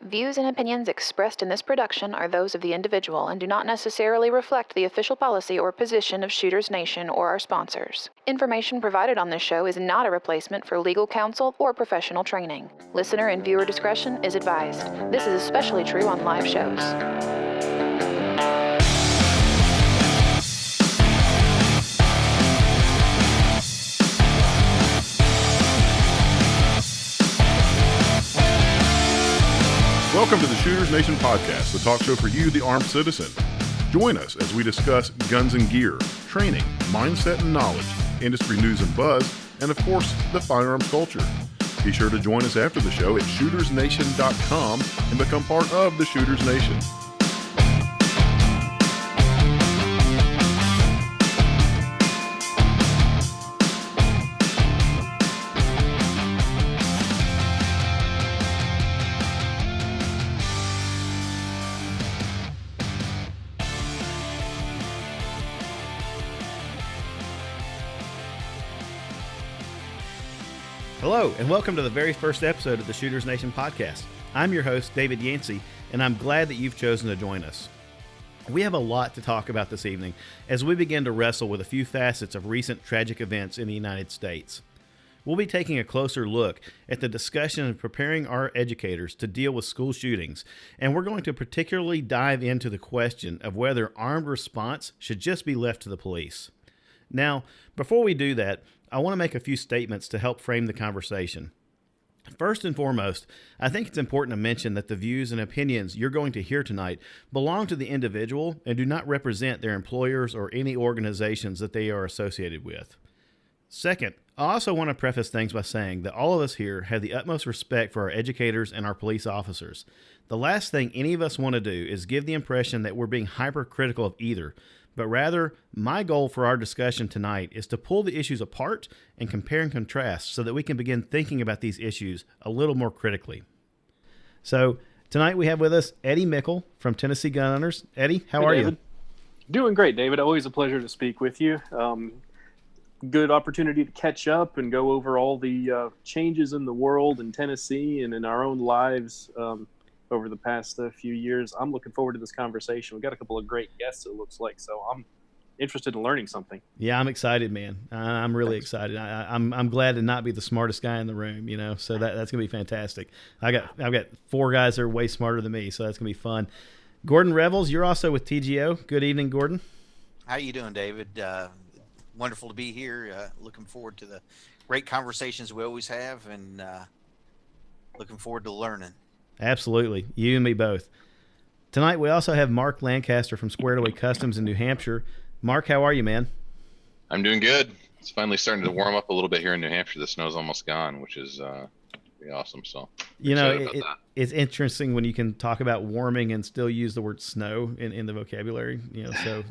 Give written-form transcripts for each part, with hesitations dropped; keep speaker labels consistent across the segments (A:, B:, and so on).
A: Views and opinions expressed in this production are those of the individual and do not necessarily reflect the official policy or position of Shooters Nation or our sponsors. Information provided on this show is not a replacement for legal counsel or professional training. Listener and viewer discretion is advised. This is especially true on live shows.
B: Welcome to the Shooters Nation podcast, the talk show for you, the armed citizen. Join us as we discuss guns and gear, training, mindset and knowledge, industry news and buzz, and of course, the firearms culture. Be sure to join us after the show at shootersnation.com and become part of the Shooters Nation.
C: Hello, and welcome to the very first episode of the Shooters Nation podcast. I'm your host, David Yancey, and I'm glad that you've chosen to join us. We have a lot to talk about this evening as we begin to wrestle with a few facets of recent tragic events in the United States. We'll be taking a closer look at the discussion of preparing our educators to deal with school shootings, and we're going to particularly dive into the question of whether armed response should just be left to the police. Now, before we do that, I want to make a few statements to help frame the conversation. First and foremost, I think it's important to mention that the views and opinions you're going to hear tonight belong to the individual and do not represent their employers or any organizations that they are associated with. Second, I also want to preface things by saying that all of us here have the utmost respect for our educators and our police officers. The last thing any of us want to do is give the impression that we're being hypercritical of either, but rather, my goal for our discussion tonight is to pull the issues apart and compare and contrast so that we can begin thinking about these issues a little more critically. So, tonight we have with us Eddie Mickle from Tennessee Gun Owners. Eddie, how are you?
D: Doing great, David. Always a pleasure to speak with you. Good opportunity to catch up and go over all the changes in the world in Tennessee and in our own lives over the past few years. I'm looking forward to this conversation. We've got a couple of great guests, it looks like, so I'm interested in learning something.
C: Yeah, I'm excited, man. I'm really excited. I'm glad to not be the smartest guy in the room, you know, so that's going to be fantastic. I've got four guys that are way smarter than me, so that's going to be fun. Gordon Revels, you're also with TGO. Good evening, Gordon.
E: How you doing, David? Wonderful to be here. Looking forward to the great conversations we always have, and looking forward to learning.
C: Absolutely. You and me both. Tonight we also have Mark Lancaster from Squared Away Customs in New Hampshire. Mark, how are you, man?
F: I'm doing good. It's finally starting to warm up a little bit here in New Hampshire. The snow's almost gone, which is pretty awesome. So,
C: you know, it's interesting when you can talk about warming and still use the word snow in the vocabulary. You know, so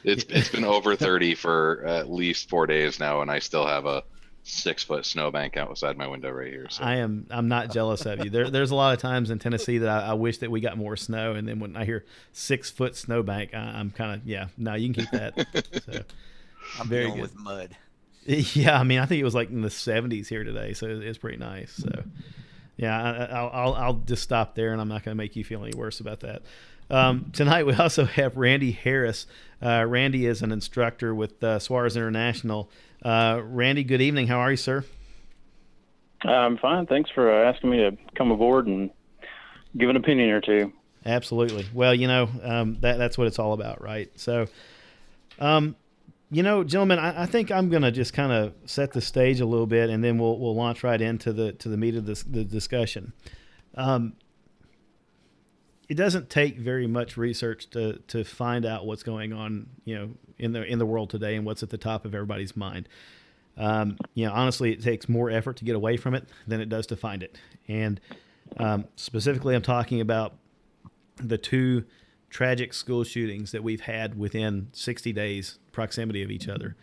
F: it's been over 30 for at least 4 days now, and I still have a 6-foot snowbank outside my window right here. So.
C: I'm not jealous of you. There's a lot of times in Tennessee that I wish that we got more snow, and then when I hear 6-foot snowbank, I'm kind of no, you can keep that. So,
E: I'm
C: very
E: dealing
C: good.
E: with mud.
C: Yeah, I mean, I think it was like in the 70s here today, so it's pretty nice. So, yeah, I'll just stop there, and I'm not going to make you feel any worse about that. Tonight we also have Randy Harris. Randy is an instructor with Suarez International. Randy, good evening. How are you, sir?
G: I'm fine. Thanks for asking me to come aboard and give an opinion or two.
C: Absolutely. Well, you know, that's what it's all about, right? So, you know, gentlemen, I think I'm going to just kind of set the stage a little bit, and then we'll launch right into the meat of the discussion. It doesn't take very much research to find out what's going on, you know, in the world today and what's at the top of everybody's mind. You know, honestly, it takes more effort to get away from it than it does to find it. And specifically, I'm talking about the two tragic school shootings that we've had within 60 days proximity of each other.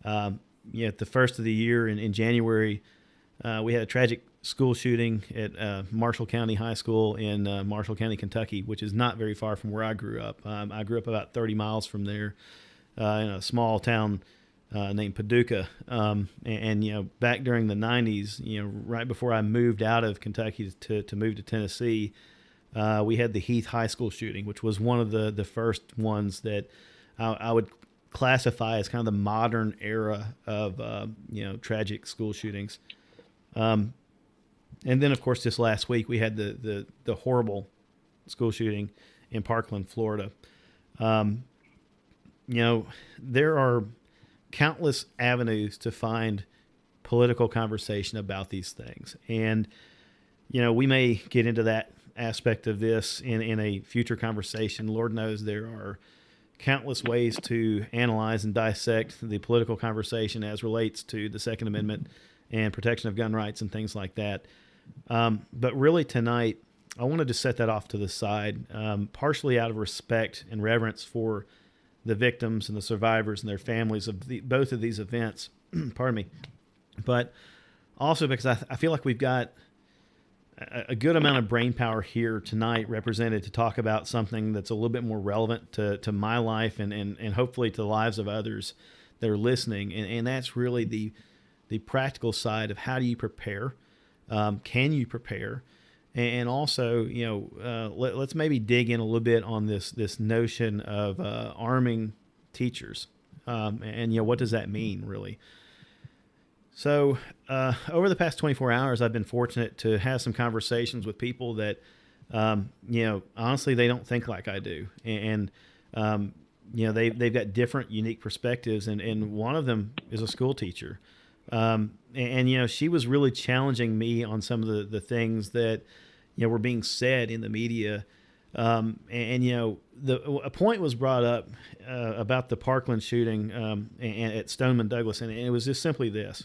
C: You know, at the first of the year in January, we had a tragic school shooting at Marshall County High School in Marshall County, Kentucky, which is not very far from where I grew up. I grew up about 30 miles from there in a small town named Paducah. Back during the 90s, right before I moved out of Kentucky to move to Tennessee, we had the Heath High School shooting, which was one of the first ones that I would classify as kind of the modern era of tragic school shootings. And then, of course, this last week we had the horrible school shooting in Parkland, Florida. There are countless avenues to find political conversation about these things, and we may get into that aspect of this in a future conversation. Lord knows there are countless ways to analyze and dissect the political conversation as relates to the Second Amendment and protection of gun rights and things like that. But really tonight, I wanted to set that off to the side, partially out of respect and reverence for the victims and the survivors and their families of both of these events, pardon me, but also because I feel like we've got a good amount of brain power here tonight represented to talk about something that's a little bit more relevant to my life and hopefully to the lives of others that are listening. And that's really the practical side of how do you prepare? Can you prepare? And also, let's maybe dig in a little bit on this notion of arming teachers. And what does that mean, really? So over the past 24 hours, I've been fortunate to have some conversations with people that, honestly, they don't think like I do. And they've got different, unique perspectives. And one of them is a school teacher. And she was really challenging me on some of the things that, were being said in the media. A point was brought up about the Parkland shooting at Stoneman Douglas, and it was just simply this.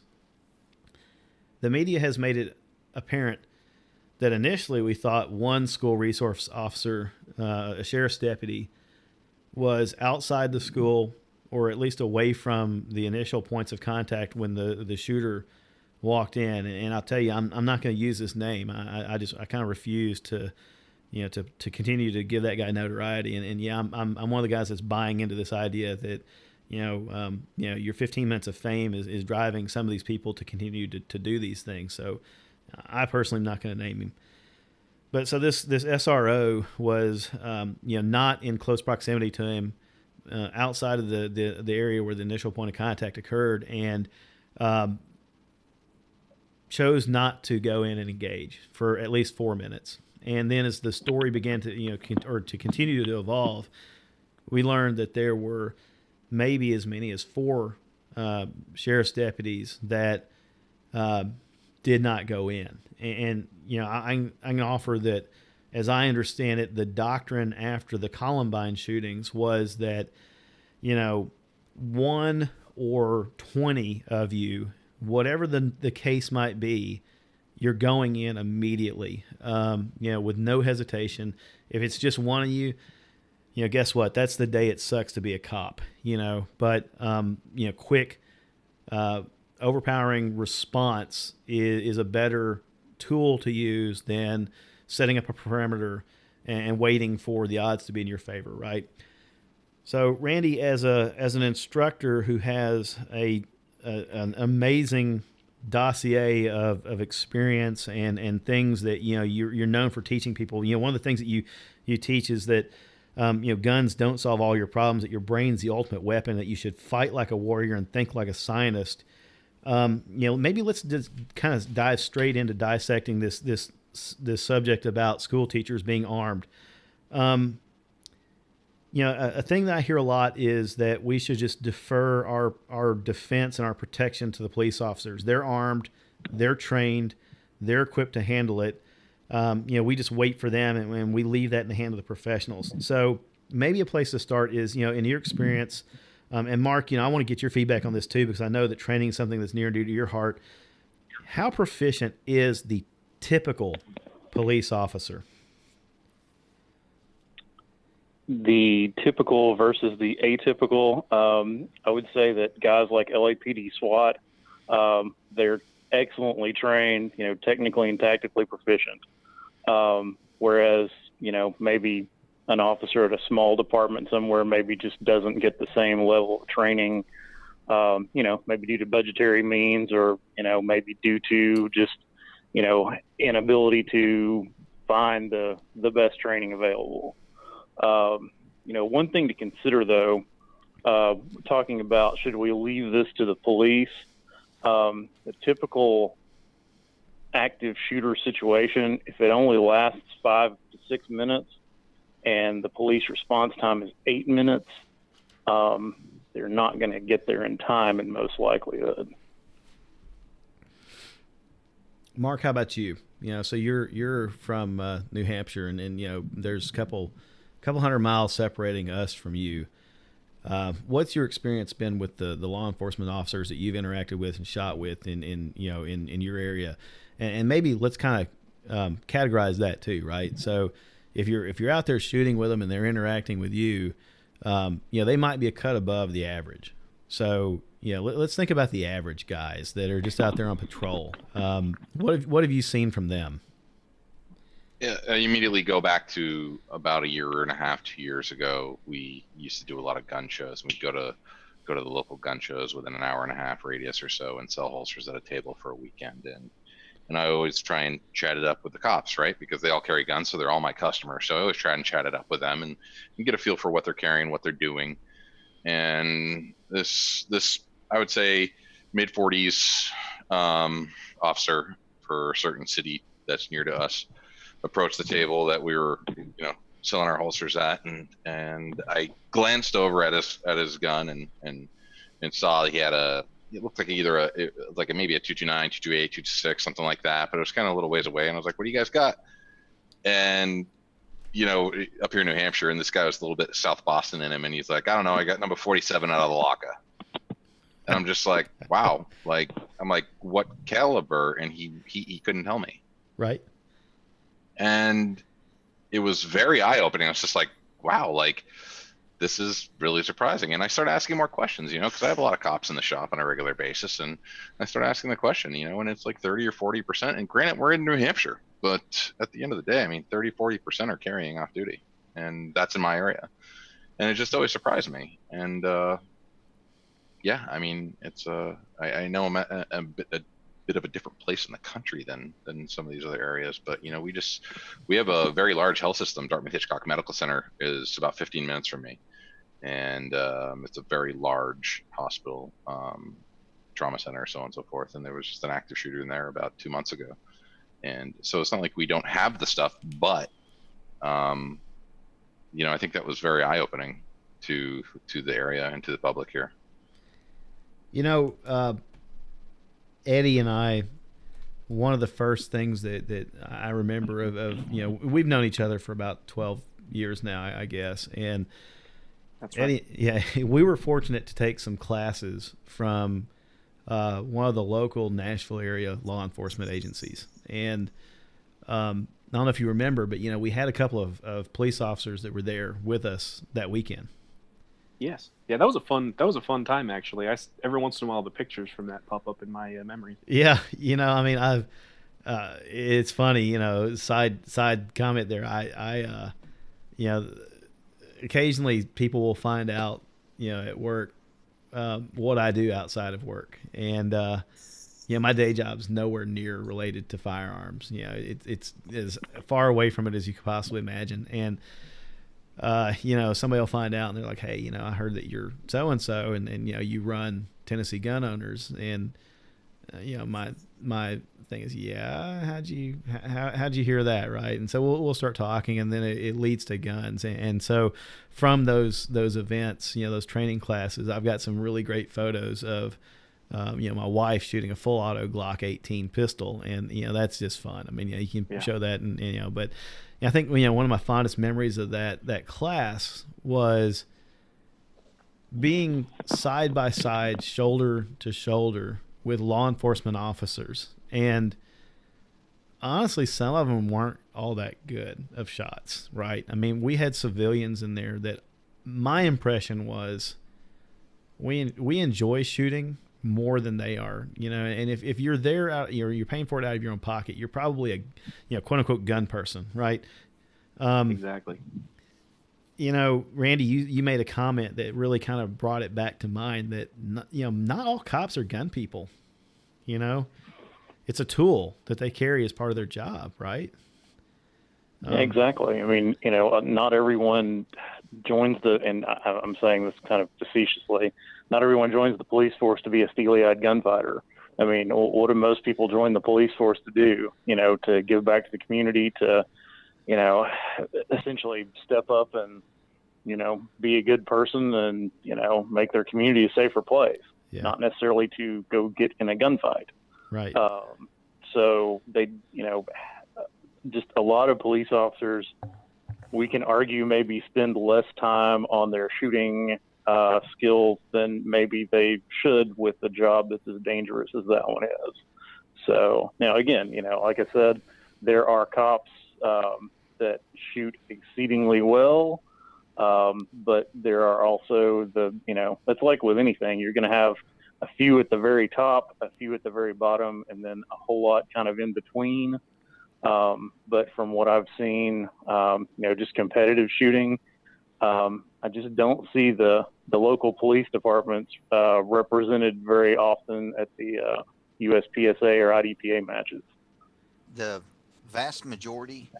C: The media has made it apparent that initially we thought one school resource officer, a sheriff's deputy, was outside the school or at least away from the initial points of contact when the shooter walked in. And I'll tell you, I'm not going to use this name. I kind of refuse to continue to give that guy notoriety. I'm one of the guys that's buying into this idea that, your 15 minutes of fame is driving some of these people to continue to do these things. So I personally am not going to name him. But so this SRO was, not in close proximity to him, outside of the area where the initial point of contact occurred, and chose not to go in and engage for at least 4 minutes. And then as the story began to, to continue to evolve, we learned that there were maybe as many as 4 sheriff's deputies that did not go in. And I'm going to offer that, as I understand it, the doctrine after the Columbine shootings was that, 1 or 20 of you, whatever the case might be, you're going in immediately, with no hesitation. If it's just one of you, guess what? That's the day it sucks to be a cop, but, quick, overpowering response is a better tool to use than setting up a perimeter and waiting for the odds to be in your favor, right? So Randy, as an instructor who has an amazing dossier of experience and things that you're known for teaching people. One of the things that you teach is that guns don't solve all your problems. That your brain's the ultimate weapon. That you should fight like a warrior and think like a scientist. Maybe let's just kind of dive straight into dissecting this subject about school teachers being armed. A thing that I hear a lot is that we should just defer our defense and our protection to the police officers. They're armed, they're trained, they're equipped to handle it. We just wait for them and we leave that in the hand of the professionals. So maybe a place to start is, in your experience, and Mark, I want to get your feedback on this too, because I know that training is something that's near and dear to your heart. How proficient is the typical police officer?
G: The typical versus the atypical, I would say that guys like LAPD SWAT, they're excellently trained, technically and tactically proficient. Whereas, maybe an officer at a small department somewhere maybe just doesn't get the same level of training Maybe due to budgetary means, or, maybe due to just, inability to find the best training available. One thing to consider, though, talking about should we leave this to the police, the typical active shooter situation, if it only lasts 5 to 6 minutes and the police response time is 8 minutes, they're not going to get there in time in most likelihood.
C: Mark, how about you? So you're from New Hampshire, and there's a couple 100 miles separating us from you. What's your experience been with the law enforcement officers that you've interacted with and shot with in your area? And maybe let's kind of categorize that too, right? So if you're out there shooting with them and they're interacting with you, they might be a cut above the average. So let's think about the average guys that are just out there on patrol. What have you seen from them?
F: Yeah, I immediately go back to about a year and a half, 2 years ago. We used to do a lot of gun shows. We'd go to the local gun shows within an hour and a half radius or so and sell holsters at a table for a weekend. And I always try and chat it up with the cops, right? Because they all carry guns, so they're all my customers. So I always try and chat it up with them and get a feel for what they're carrying, what they're doing. And this I would say mid-40s officer for a certain city that's near to us approached the table that we were, selling our holsters at, and I glanced over at his gun and saw he had it looked like either maybe a 229, 228, 226, something like that, but it was kind of a little ways away, and I was like, "What do you guys got?" And up here in New Hampshire, and this guy was a little bit South Boston in him, and he's like, "I don't know, I got number 47 out of the locker." And I'm just like, wow, I'm like, what caliber? And he couldn't tell me.
C: Right.
F: And it was very eye-opening. I was just like, wow, this is really surprising. And I started asking more questions, because I have a lot of cops in the shop on a regular basis. And I started asking the question, and it's like 30 or 40%. And granted, we're in New Hampshire, but at the end of the day, 30, 40% are carrying off duty. And that's in my area. And it just always surprised me. And, it's I know I'm at a bit of a different place in the country than some of these other areas, but we have a very large health system. Dartmouth Hitchcock Medical Center is about 15 minutes from me, and it's a very large hospital, trauma center, so on and so forth. And there was just an active shooter in there about 2 months ago, and so it's not like we don't have the stuff, but I think that was very eye-opening to the area and to the public here.
C: Eddie and I, one of the first things that I remember of we've known each other for about 12 years now, I guess. And
D: that's right.
C: Eddie, we were fortunate to take some classes from one of the local Nashville area law enforcement agencies. And I don't know if you remember, but we had a couple of police officers that were there with us that weekend.
D: Yes. Yeah, that was a fun time, actually. Every once in a while the pictures from that pop up in my memory.
C: Yeah, I've it's funny, side comment there. I occasionally people will find out, at work, what I do outside of work. And my day job's nowhere near related to firearms. It's as far away from it as you could possibly imagine. And somebody will find out and they're like, "Hey, I heard that you're so-and-so and you run Tennessee Gun Owners." And, my thing is, yeah, how'd you hear that? Right. And so we'll start talking, and then it leads to guns. And so from those events, those training classes, I've got some really great photos of, my wife shooting a full auto Glock 18 pistol. And, that's just fun. You can show that and, but I think, one of my fondest memories of that class was being side by side, shoulder to shoulder with law enforcement officers. And honestly, some of them weren't all that good of shots, right? We had civilians in there that my impression was we enjoy shooting more than they are, and if you're there you're paying for it out of your own pocket, you're probably a quote unquote gun person, right?
D: Exactly.
C: Randy, you made a comment that really kind of brought it back to mind that, not all cops are gun people. It's a tool that they carry as part of their job, right?
G: Yeah, exactly. I mean, not everyone joins and I'm saying this kind of facetiously, not everyone joins the police force to be a steely-eyed gunfighter. I mean, what do most people join the police force to do? To give back to the community, to, essentially step up and, be a good person and, make their community a safer place, not necessarily to go get in a gunfight.
C: Right.
G: So they, just a lot of police officers, we can argue, maybe spend less time on their shooting skills than maybe they should with a job that's as dangerous as that one is. So now, again, like I said, there are cops that shoot exceedingly well, but there are also it's like with anything, you're going to have a few at the very top, a few at the very bottom, and then a whole lot kind of in between. But from what I've seen, just competitive shooting, I just don't see the local police departments represented very often at the USPSA or IDPA matches.
E: The vast majority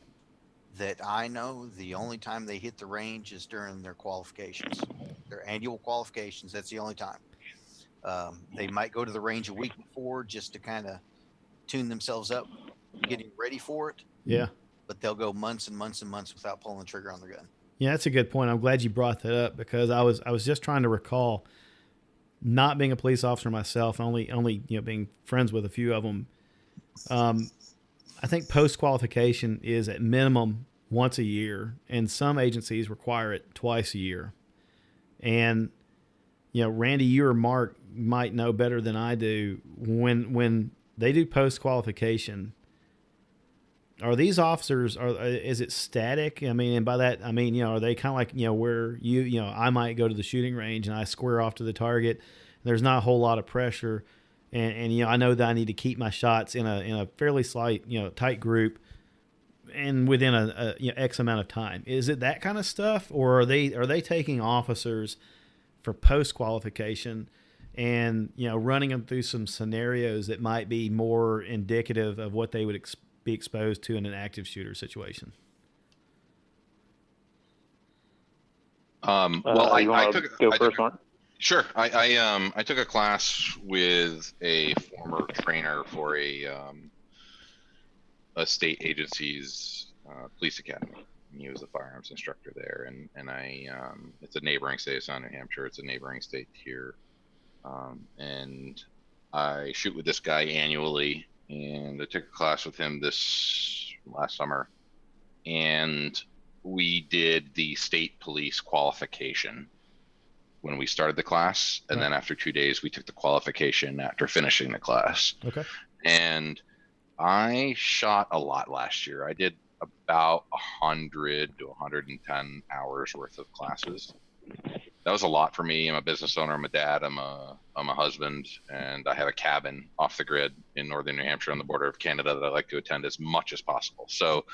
E: that I know, the only time they hit the range is during their qualifications, their annual qualifications. That's the only time. They might go to the range a week before just to kind of tune themselves up, getting ready for it.
C: Yeah.
E: But they'll go months and months and months without pulling the trigger on their gun.
C: Yeah, that's a good point. I'm glad you brought that up because I was just trying to recall, not being a police officer myself, only being friends with a few of them. I think post qualification is at minimum once a year, and some agencies require it twice a year. And Randy, you or Mark might know better than I do. When they do post qualification, are these officers, is it static? I mean, and by that I mean, are they kind of like where I might go to the shooting range and I square off to the target. There's not a whole lot of pressure, and I know that I need to keep my shots in a fairly slight tight group, and within a X amount of time. Is it that kind of stuff, or are they taking officers for post qualification and running them through some scenarios that might be more indicative of what they would be exposed to in an active shooter situation?
F: Well, I took
G: Mark?
F: Sure. I took a class with a former trainer for a state agency's police academy. He was a firearms instructor there, and I it's a neighboring state. It's not New Hampshire. It's a neighboring state here, and I shoot with this guy annually. And I took a class with him this last summer, and we did the state police qualification when we started the class, and then after 2 days we took the qualification after finishing the class.
C: Okay.
F: And I shot a lot last year. I did about 100 to 110 hours worth of classes. That was a lot for me. I'm a business owner. I'm a dad. I'm a husband, and I have a cabin off the grid in northern New Hampshire on the border of Canada that I like to attend as much as possible. So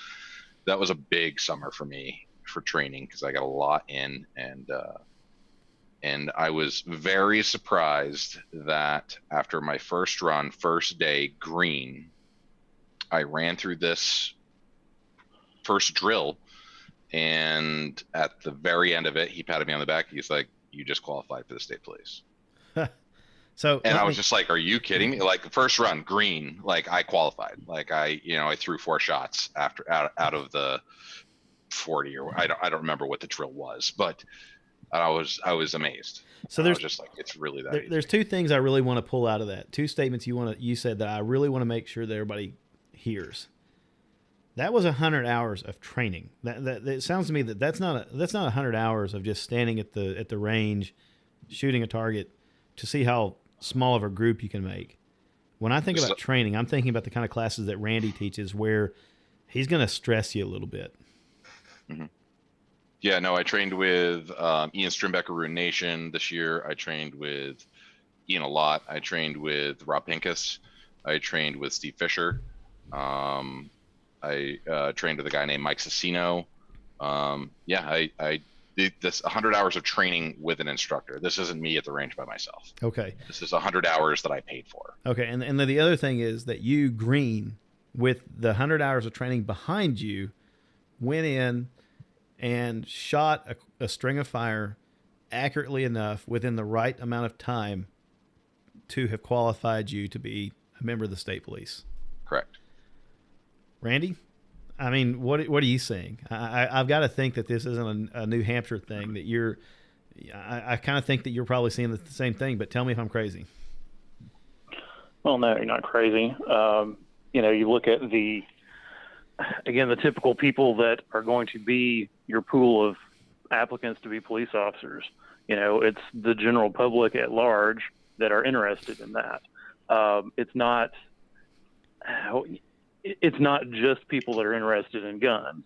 F: that was a big summer for me for training because I got a lot in, and I was very surprised that after my first run, first day green, I ran through this first drill. And at the very end of it, he patted me on the back. He's like, "You just qualified for the state police." And I was just like, "Are you kidding me?" Like, first run, green, like I qualified. Like I threw 4 shots after out of the 40, or I don't remember what the drill was, but I was amazed.
C: So
F: I was just like, it's really that easy.
C: There's 2 things I really want to pull out of that. 2 statements you said that I really want to make sure that everybody hears. That was 100 hours of training. That it sounds to me that's not 100 hours of just standing at the range, shooting a target to see how small of a group you can make. When I think about training, I'm thinking about the kind of classes that Randy teaches where he's going to stress you a little bit.
F: Mm-hmm. Yeah, no, I trained with Ian Strimbecker, Rune Nation this year. I trained with Ian a lot. I trained with Rob Pincus. I trained with Steve Fisher. I trained with a guy named Mike Cicino. I this 100 hours of training with an instructor. This isn't me at the range by myself.
C: Okay.
F: This is 100 hours that I paid for.
C: Okay. And then the other thing is that you, Green, with the 100 hours of training behind you, went in and shot a string of fire accurately enough within the right amount of time to have qualified you to be a member of the state police.
F: Correct.
C: Randy, I mean, what are you saying? I've got to think that this isn't a New Hampshire thing, that you're, I kind of think that you're probably seeing the same thing, but tell me if I'm crazy.
G: Well, no, you're not crazy. You look at the typical people that are going to be your pool of applicants to be police officers. It's the general public at large that are interested in that. It's not just people that are interested in guns.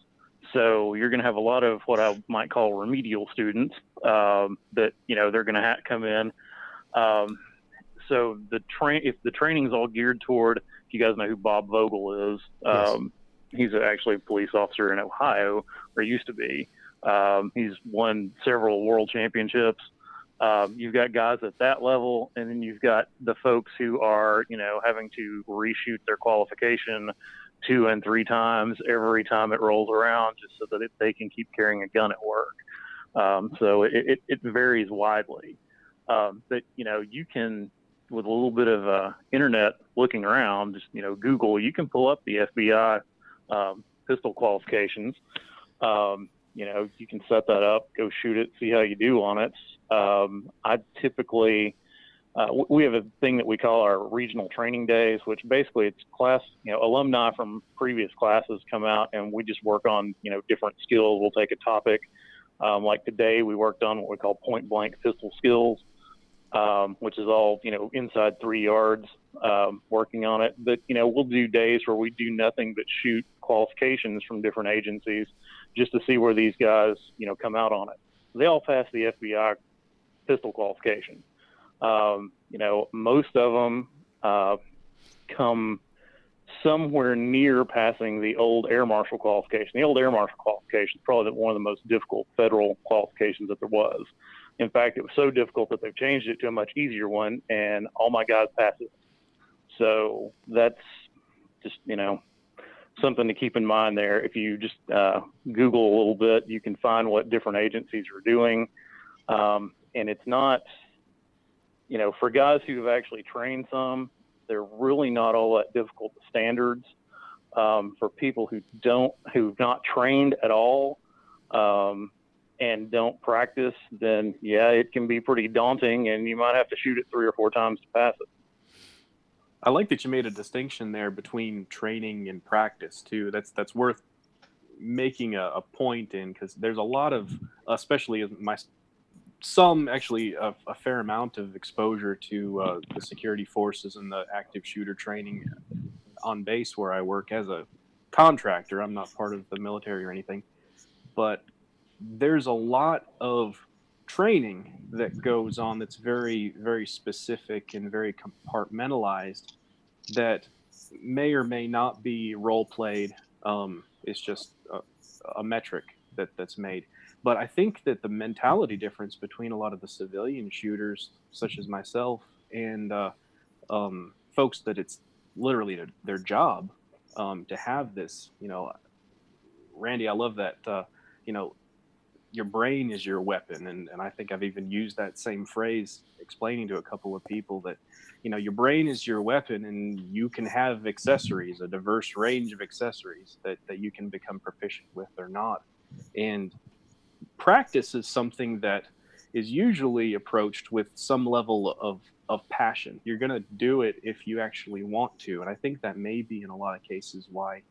G: So you're going to have a lot of what I might call remedial students that they're going to come in. So if the training's all geared toward, if you guys know who Bob Vogel is,
C: Yes.
G: He's actually a police officer in Ohio, or used to be. He's won several world championships. You've got guys at that level, and then you've got the folks who are, having to reshoot their qualification 2 and 3 times every time it rolls around, just so that they can keep carrying a gun at work. So it varies widely. But you can, with a little bit of internet looking around, just Google, you can pull up the FBI pistol qualifications. You can set that up, go shoot it, see how you do on it. I typically, we have a thing that we call our regional training days, which basically it's class, alumni from previous classes come out, and we just work on, different skills. We'll take a topic. Like today, we worked on what we call point blank pistol skills, which is all, inside 3 yards, working on it. But, we'll do days where we do nothing but shoot qualifications from different agencies just to see where these guys, come out on it. They all pass the FBI pistol qualification. Most of them come somewhere near passing the old Air Marshal qualification. The old Air Marshal qualification is probably one of the most difficult federal qualifications that there was. In fact, it was so difficult that they've changed it to a much easier one, and all my guys pass it. So that's just, something to keep in mind there. If you just Google a little bit, you can find what different agencies are doing. And it's not, for guys who have actually trained some, they're really not all that difficult, the standards. For people who've not trained at all, and don't practice, then yeah, it can be pretty daunting, and you might have to shoot it 3 or 4 times to pass it.
D: I like that you made a distinction there between training and practice too. That's worth making a point in, because there's a lot of, especially a fair amount of exposure to the security forces and the active shooter training on base where I work as a contractor. I'm not part of the military or anything, but there's a lot of training that goes on that's very, very specific and very compartmentalized, that may or may not be role played. It's just a metric that's made. But I think that the mentality difference between a lot of the civilian shooters, such as myself, and folks that it's literally their job to have this, Randy, I love that, your brain is your weapon. And I think I've even used that same phrase explaining to a couple of people that, your brain is your weapon, and you can have accessories, a diverse range of accessories that you can become proficient with or not. And practice is something that is usually approached with some level of passion. You're going to do it if you actually want to. And I think that may be in a lot of cases why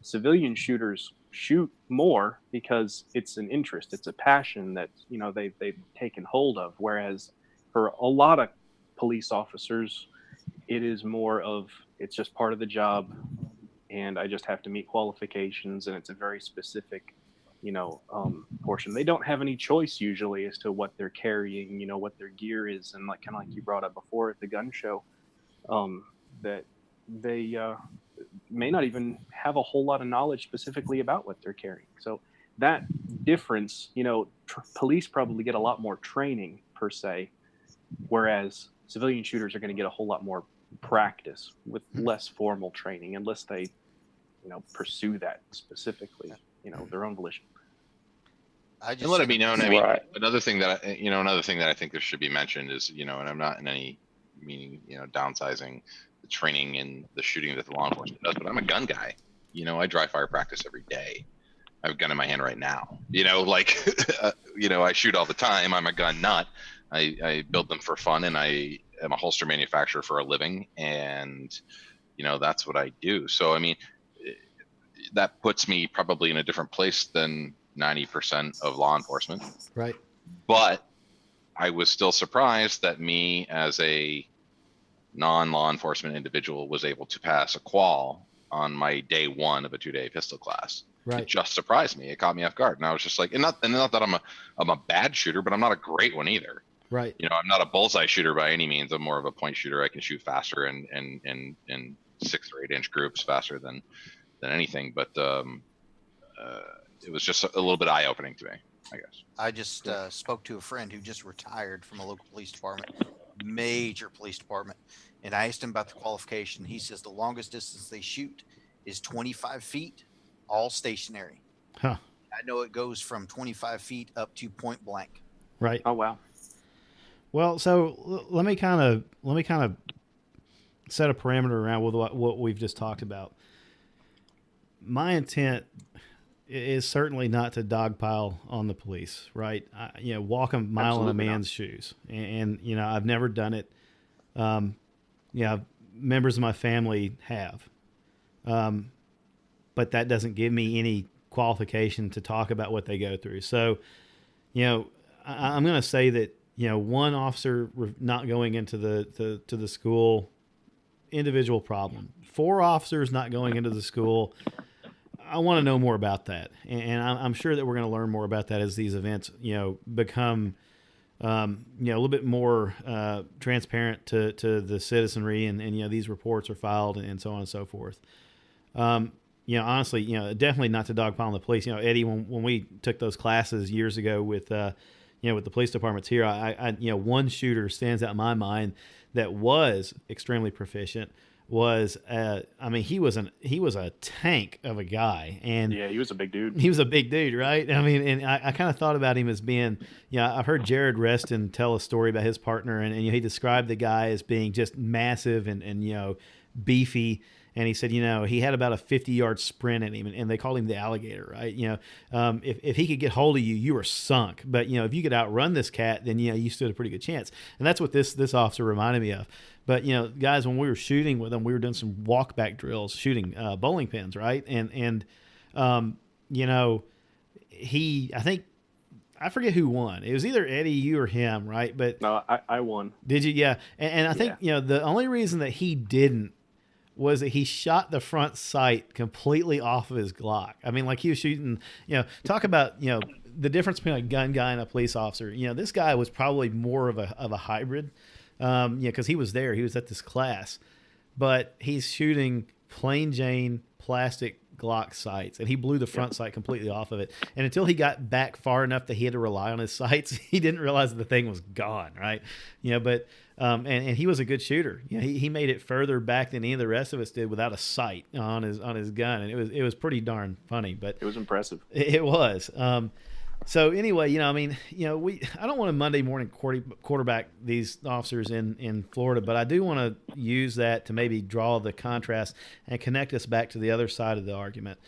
D: civilian shooters shoot more, because it's an interest, it's a passion that they've taken hold of. Whereas for a lot of police officers, it is more of, it's just part of the job, and I just have to meet qualifications, and it's a very specific portion. They don't have any choice usually as to what they're carrying, what their gear is, and kind of like you brought up before at the gun show, that they may not even have a whole lot of knowledge specifically about what they're carrying. So that difference, police probably get a lot more training per se, whereas civilian shooters are going to get a whole lot more practice with less formal training, unless they, pursue that specifically, their own volition.
E: I just
F: And let it be known. I mean,
G: Right.
F: another thing that I think there should be mentioned is, and I'm not in any meaning, downsizing the training and the shooting that the law enforcement does, but I'm a gun guy. I dry fire practice every day. I have a gun in my hand right now. I shoot all the time. I'm a gun nut. I build them for fun, and I am a holster manufacturer for a living, and that's what I do. So I mean, that puts me probably in a different place than 90% of law enforcement.
C: Right.
F: But I was still surprised that me, as a non-law enforcement individual, was able to pass a qual on my day one of a 2-day pistol class.
C: Right.
F: It just surprised me. It caught me off guard, and I was just like, and not that I'm a bad shooter, but I'm not a great one either.
C: Right.
F: I'm not a bullseye shooter by any means. I'm more of a point shooter. I can shoot faster and 6 or 8 inch groups faster than anything. But it was just a little bit eye opening to me, I guess.
E: I just spoke to a friend who just retired from a local police department, major police department, and I asked him about the qualification. He says the longest distance they shoot is 25 feet, all stationary.
C: Huh.
E: I know it goes from 25 feet up to point blank.
C: Right.
D: Oh, wow.
C: Well, so let me kind of set a parameter around with what we've just talked about. My intent is certainly not to dogpile on the police, right? Walk a mile
D: Absolutely
C: in a man's shoes, and I've never done it. Members of my family have, but that doesn't give me any qualification to talk about what they go through. So, I'm going to say that one officer not going into the school, individual problem. 4 officers not going into the school. I want to know more about that, and I'm sure that we're going to learn more about that as these events, become, a little bit more transparent to the citizenry, and these reports are filed and so on and so forth. Honestly, definitely not to dogpile on the police. Eddie, when we took those classes years ago with the police departments here, I one shooter stands out in my mind that was extremely proficient. Was he was a tank of a guy, and
D: Yeah, he was a big dude.
C: he was a big dude, right? I mean, and I kind of thought about him as being, I've heard Jared Reston tell a story about his partner, and he described the guy as being just massive and beefy. And he said, he had about a 50-yard sprint in him, and they called him the alligator, right? If he could get hold of you, you were sunk. But, if you could outrun this cat, then, you stood a pretty good chance. And that's what this officer reminded me of. But, guys, when we were shooting with him, we were doing some walk-back drills, shooting bowling pins, right? And I forget who won. It was either Eddie, you, or him, right? But
D: No, I won.
C: did you? Yeah. And I think, the only reason that he didn't was that he shot the front sight completely off of his Glock. I mean, like he was shooting, talk about, the difference between a gun guy and a police officer. This guy was probably more of a hybrid, because he was there. He was at this class. But he's shooting plain Jane plastic Glock sights, and he blew the front sight completely off of it. And until he got back far enough that he had to rely on his sights, he didn't realize that the thing was gone, right? But and he was a good shooter. He made it further back than any of the rest of us did without a sight on his gun, and it was pretty darn funny. But
D: It was impressive.
C: it was. So anyway, I don't want to Monday morning quarterback these officers in Florida, but I do want to use that to maybe draw the contrast and connect us back to the other side of the argument.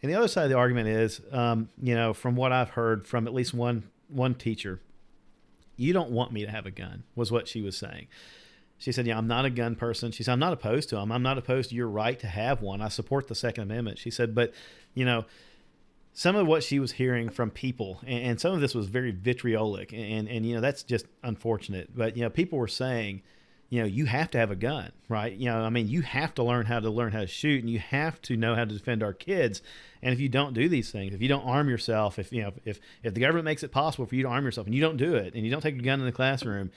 C: And the other side of the argument is, from what I've heard from at least one teacher, you don't want me to have a gun, was what she was saying. She said, I'm not a gun person. She said, I'm not opposed to them. I'm not opposed to your right to have one. I support the Second Amendment. She said, but, some of what she was hearing from people, and some of this was very vitriolic, and that's just unfortunate. But, people were saying, you have to have a gun, right? You have to learn how to shoot, and you have to know how to defend our kids. And if you don't do these things, if you don't arm yourself, if the government makes it possible for you to arm yourself and you don't do it, and you don't take a gun in the classroom,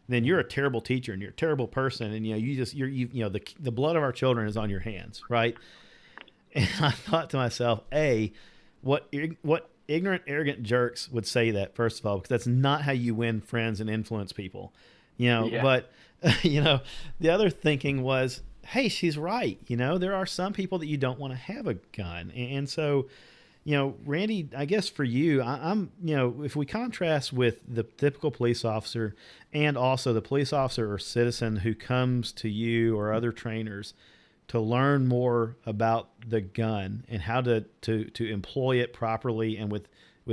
C: then you're a terrible teacher and you're a terrible person. And, the blood of our children is on your hands, right? And I thought to myself, what ignorant, arrogant jerks would say that, first of all, because that's not how you win friends and influence people,
D: Yeah.
C: But, the other thinking was, hey, she's right. There are some people that you don't want to have a gun. And so, Randy, I guess for you, I'm, if we contrast with the typical police officer and also the police officer or citizen who comes to you or other trainers to learn more about the gun and how to employ it properly and with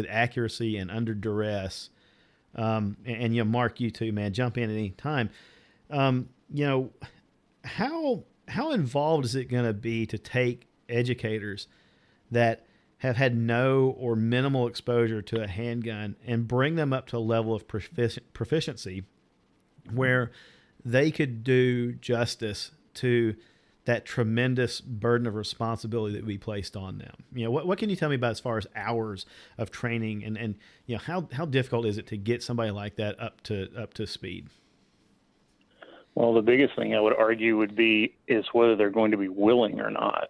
C: accuracy and under duress. And Mark, you too, man, jump in at any time. How involved is it going to be to take educators that have had no or minimal exposure to a handgun and bring them up to a level of proficiency where they could do justice to that tremendous burden of responsibility that we placed on them? What can you tell me about as far as hours of training and how difficult is it to get somebody like that up to speed?
G: Well, the biggest thing I would argue is whether they're going to be willing or not,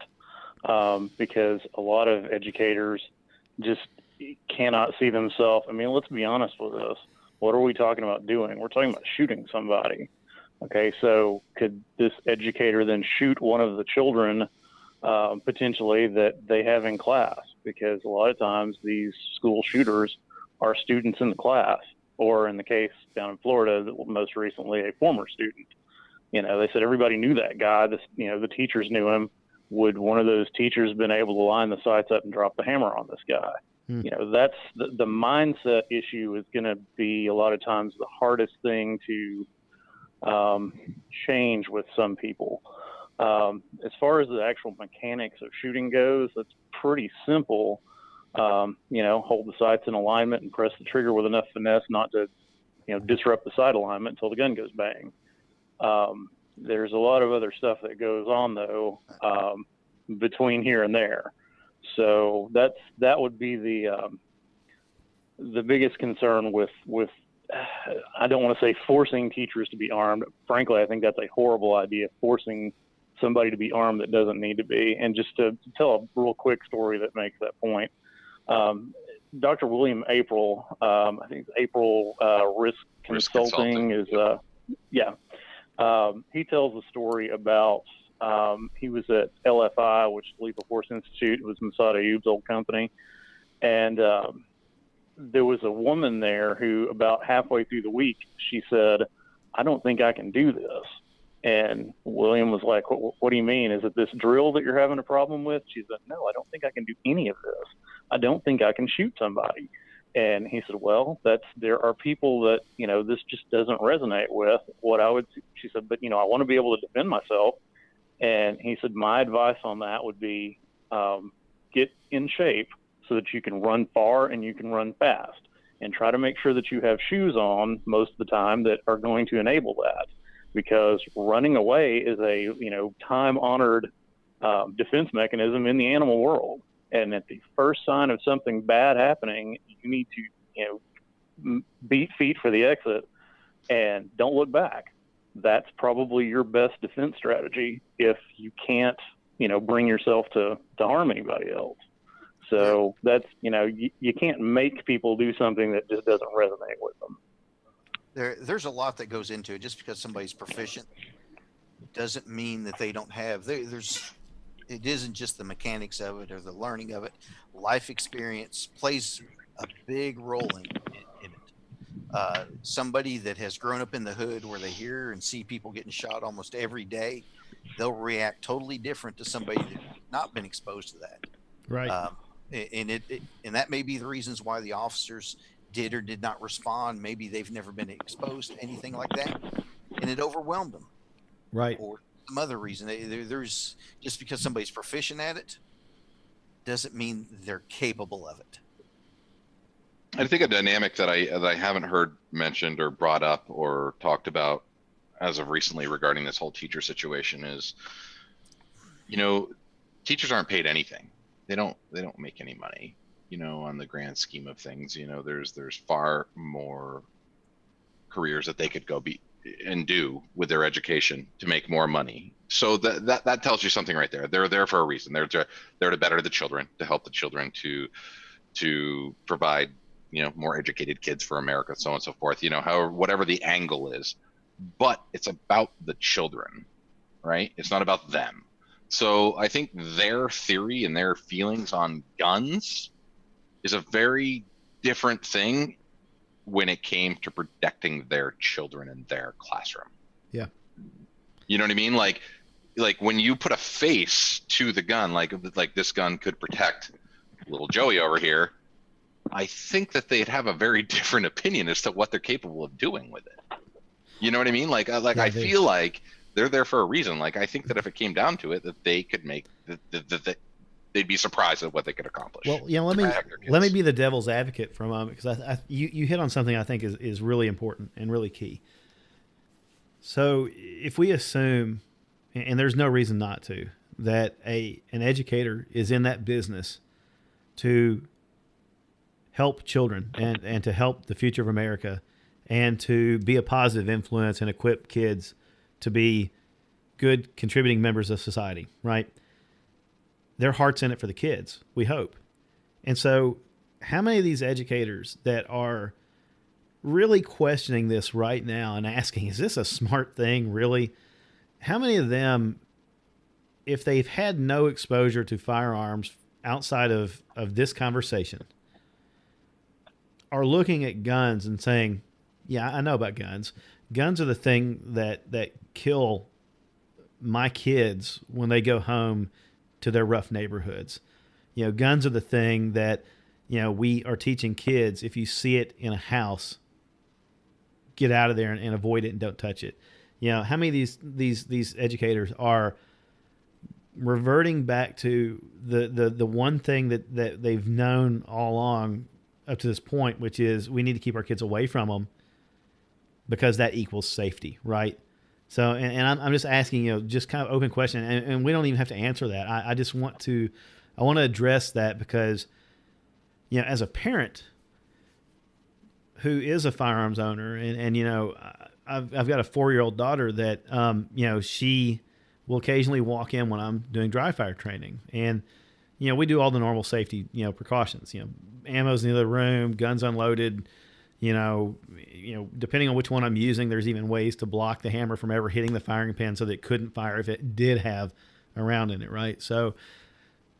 G: because a lot of educators just cannot see themselves. I mean, let's be honest with this. What are we talking about doing? We're talking about shooting somebody. Okay, so could this educator then shoot one of the children potentially that they have in class? Because a lot of times these school shooters are students in the class, or in the case down in Florida, most recently a former student. They said everybody knew that guy. The teachers knew him. Would one of those teachers been able to line the sights up and drop the hammer on this guy? That's the mindset issue is going to be a lot of times the hardest thing to change with some people. As far as the actual mechanics of shooting goes, it's pretty simple. Hold the sights in alignment and press the trigger with enough finesse not to, disrupt the sight alignment until the gun goes bang. There's a lot of other stuff that goes on though, between here and there. So that would be the biggest concern with I don't want to say forcing teachers to be armed. Frankly, I think that's a horrible idea, forcing somebody to be armed that doesn't need to be. And just to tell a real quick story that makes that point, Dr. William April, I think it's April Risk Consulting is, he tells a story about he was at LFI, which is Lethal Force Institute. It was Masada Ayoub's old company. And there was a woman there who about halfway through the week, she said, I don't think I can do this. And William was like, what do you mean? Is it this drill that you're having a problem with? She said, no, I don't think I can do any of this. I don't think I can shoot somebody. And he said, well, there are people that, this just doesn't resonate with she said, but, I want to be able to defend myself. And he said, my advice on that would be, get in shape so that you can run far and you can run fast, and try to make sure that you have shoes on most of the time that are going to enable that, because running away is a, time-honored defense mechanism in the animal world. And at the first sign of something bad happening, you need to, beat feet for the exit and don't look back. That's probably your best defense strategy if you can't, bring yourself to harm anybody else. So that's, you can't make people do something that just doesn't resonate with them.
E: There's a lot that goes into it. Just because somebody's proficient doesn't mean that they don't have, it isn't just the mechanics of it or the learning of it. Life experience plays a big role in it. Somebody that has grown up in the hood where they hear and see people getting shot almost every day, they'll react totally different to somebody that's not been exposed to that.
C: Right.
E: And that may be the reasons why the officers did or did not respond. Maybe they've never been exposed to anything like that, and it overwhelmed them.
C: Right.
E: Or some other reason. There's just because somebody's proficient at it doesn't mean they're capable of it.
F: I think a dynamic that I haven't heard mentioned or brought up or talked about as of recently regarding this whole teacher situation is, teachers aren't paid anything. They don't make any money, on the grand scheme of things. There's far more careers that they could go be and do with their education to make more money. So that tells you something right there. They're there for a reason. They're to better the children, to help the children, to to provide, more educated kids for America, so on and so forth, however, whatever the angle is. But it's about the children, right? It's not about them. So I think their theory and their feelings on guns is a very different thing when it came to protecting their children in their classroom.
C: Yeah.
F: You know what I mean? Like when you put a face to the gun, like this gun could protect little Joey over here, I think that they'd have a very different opinion as to what they're capable of doing with it. You know what I mean? I feel like they're there for a reason. Like, I think that if it came down to it, that they could make that they'd be surprised at what they could accomplish.
C: Well, let me be the devil's advocate for a moment, because you hit on something I think is really important and really key. So if we assume, and there's no reason not to, that an educator is in that business to help children and to help the future of America and to be a positive influence and equip kids to be good contributing members of society, right? Their heart's in it for the kids, we hope. And so how many of these educators that are really questioning this right now and asking, is this a smart thing, really? How many of them, if they've had no exposure to firearms outside of this conversation, are looking at guns and saying, yeah, I know about guns. Guns are the thing that kill my kids when they go home to their rough neighborhoods. Guns are the thing that, we are teaching kids, if you see it in a house, get out of there and avoid it and don't touch it. How many of these educators are reverting back to the one thing that they've known all along up to this point, which is we need to keep our kids away from them because that equals safety, right? So, and I'm just asking, just kind of open question, and we don't even have to answer that. I just want to address that because, as a parent who is a firearms owner, and I've got a 4-year-old daughter that, she will occasionally walk in when I'm doing dry fire training, and we do all the normal safety, precautions. Ammo's in the other room, guns unloaded. Depending on which one I'm using, there's even ways to block the hammer from ever hitting the firing pin so that it couldn't fire if it did have a round in it, right? So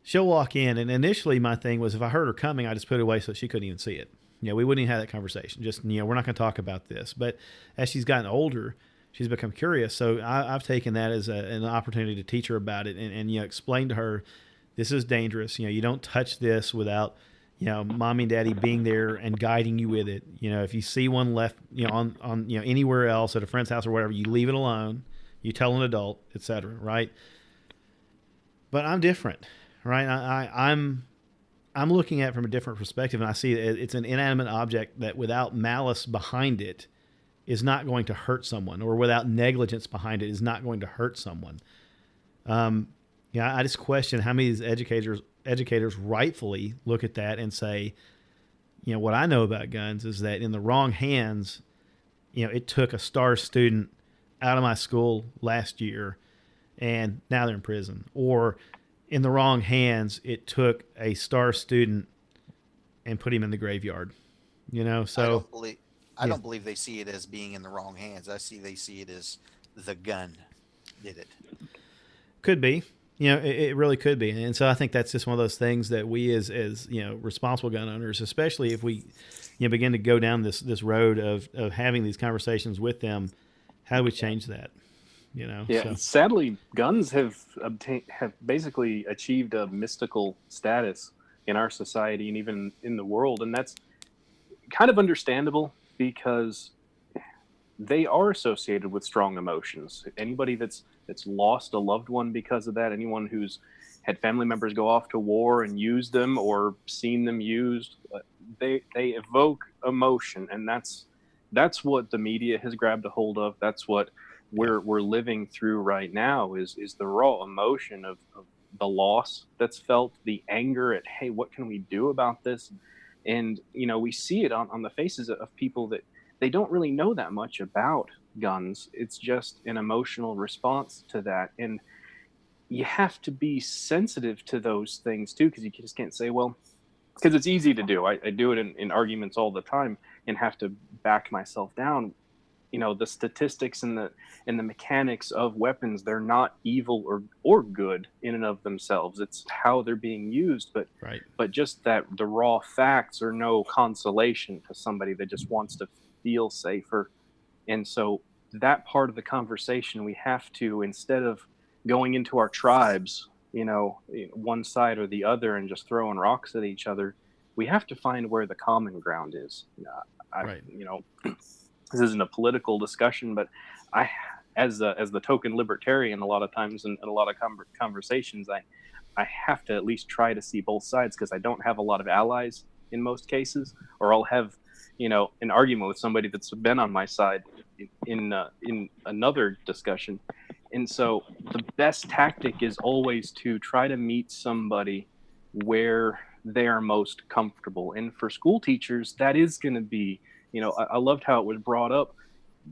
C: she'll walk in, and initially my thing was if I heard her coming, I just put it away so she couldn't even see it. We wouldn't even have that conversation. Just, we're not going to talk about this. But as she's gotten older, she's become curious. So I've taken that as an opportunity to teach her about it and explain to her, this is dangerous. You don't touch this without, mommy and daddy being there and guiding you with it. If you see one left, on anywhere else at a friend's house or whatever, you leave it alone. You tell an adult, etc. Right? But I'm different, right? I'm looking at it from a different perspective, and I see it's an inanimate object that without malice behind it is not going to hurt someone, or without negligence behind it is not going to hurt someone. I just question how many of these educators rightfully look at that and say, what I know about guns is that in the wrong hands, it took a star student out of my school last year and now they're in prison. Or in the wrong hands, it took a star student and put him in the graveyard. So
E: I don't believe they see it as being in the wrong hands. They see it as the gun did it.
C: Could be. It really could be. And so I think that's just one of those things that we as responsible gun owners, especially if we begin to go down this road of having these conversations with them, how do we change that?
D: Yeah. Sadly, guns have basically achieved a mystical status in our society and even in the world, and that's kind of understandable because they are associated with strong emotions. Anybody that's lost a loved one because of that, anyone who's had family members go off to war and use them or seen them used, they evoke emotion, and that's what the media has grabbed a hold of. That's what we're living through right now is the raw emotion of the loss that's felt, the anger at, hey, what can we do about this? And we see it on the faces of people that they don't really know that much about guns. It's just an emotional response to that. And you have to be sensitive to those things too, because you just can't say, well, because it's easy to do. I do it in arguments all the time and have to back myself down. The statistics and the mechanics of weapons, they're not evil or good in and of themselves. It's how they're being used. But just that the raw facts are no consolation to somebody that just wants to feel safer. And so that part of the conversation, we have to, instead of going into our tribes, one side or the other and just throwing rocks at each other, we have to find where the common ground is. This isn't a political discussion, but I, as the token libertarian, a lot of times in a lot of conversations, I have to at least try to see both sides, because I don't have a lot of allies in most cases, or I'll have, an argument with somebody that's been on my side in another discussion. And so the best tactic is always to try to meet somebody where they are most comfortable. And for school teachers, that is going to be, I loved how it was brought up.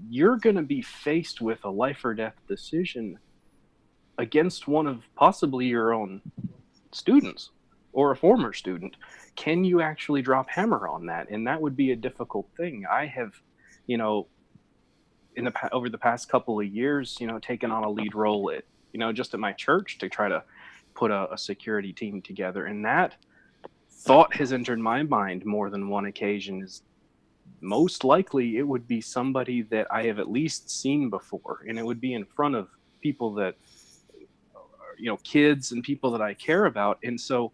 D: You're going to be faced with a life or death decision against one of possibly your own students or a former student. Can you actually drop hammer on that? And that would be a difficult thing. I have, over the past couple of years, taken on a lead role at, just at my church to try to put a security team together. And that thought has entered my mind more than one occasion, is most likely it would be somebody that I have at least seen before, and it would be in front of people that, kids and people that I care about. And so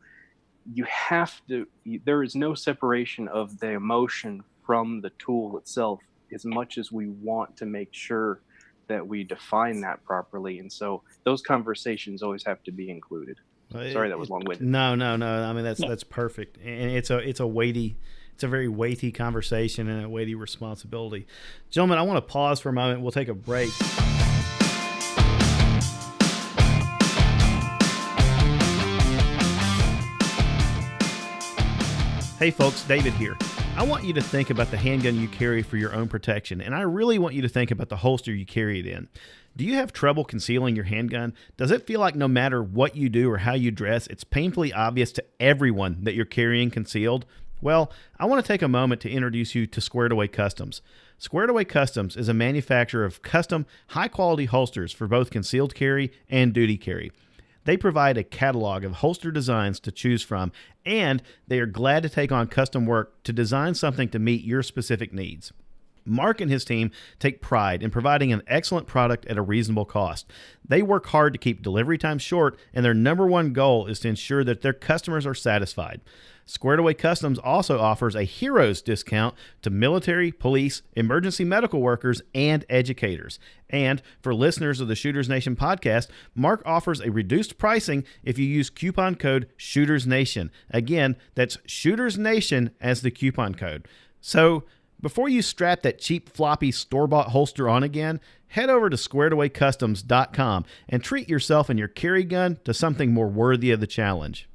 D: there is no separation of the emotion from the tool itself, as much as we want to make sure that we define that properly. And so those conversations always have to be included. Sorry, that was long-winded.
C: No. I mean, that's perfect. And it's a very weighty conversation and a weighty responsibility. Gentlemen, I want to pause for a moment. We'll take a break. Hey folks, David here. I want you to think about the handgun you carry for your own protection, and I really want you to think about the holster you carry it in. Do you have trouble concealing your handgun? Does it feel like no matter what you do or how you dress, it's painfully obvious to everyone that you're carrying concealed? Well, I want to take a moment to introduce you to Squared Away Customs. Squared Away Customs is a manufacturer of custom, high-quality holsters for both concealed carry and duty carry. They provide a catalog of holster designs to choose from, and they are glad to take on custom work to design something to meet your specific needs. Mark and his team take pride in providing an excellent product at a reasonable cost. They work hard to keep delivery times short, and their number one goal is to ensure that their customers are satisfied. Squared Away Customs also offers a Heroes discount to military, police, emergency medical workers, and educators. And for listeners of the Shooters Nation podcast, Mark offers a reduced pricing if you use coupon code ShootersNation. Again, that's ShootersNation as the coupon code. So, before you strap that cheap floppy store-bought holster on again, head over to squaredawaycustoms.com and treat yourself and your carry gun to something more worthy of the challenge.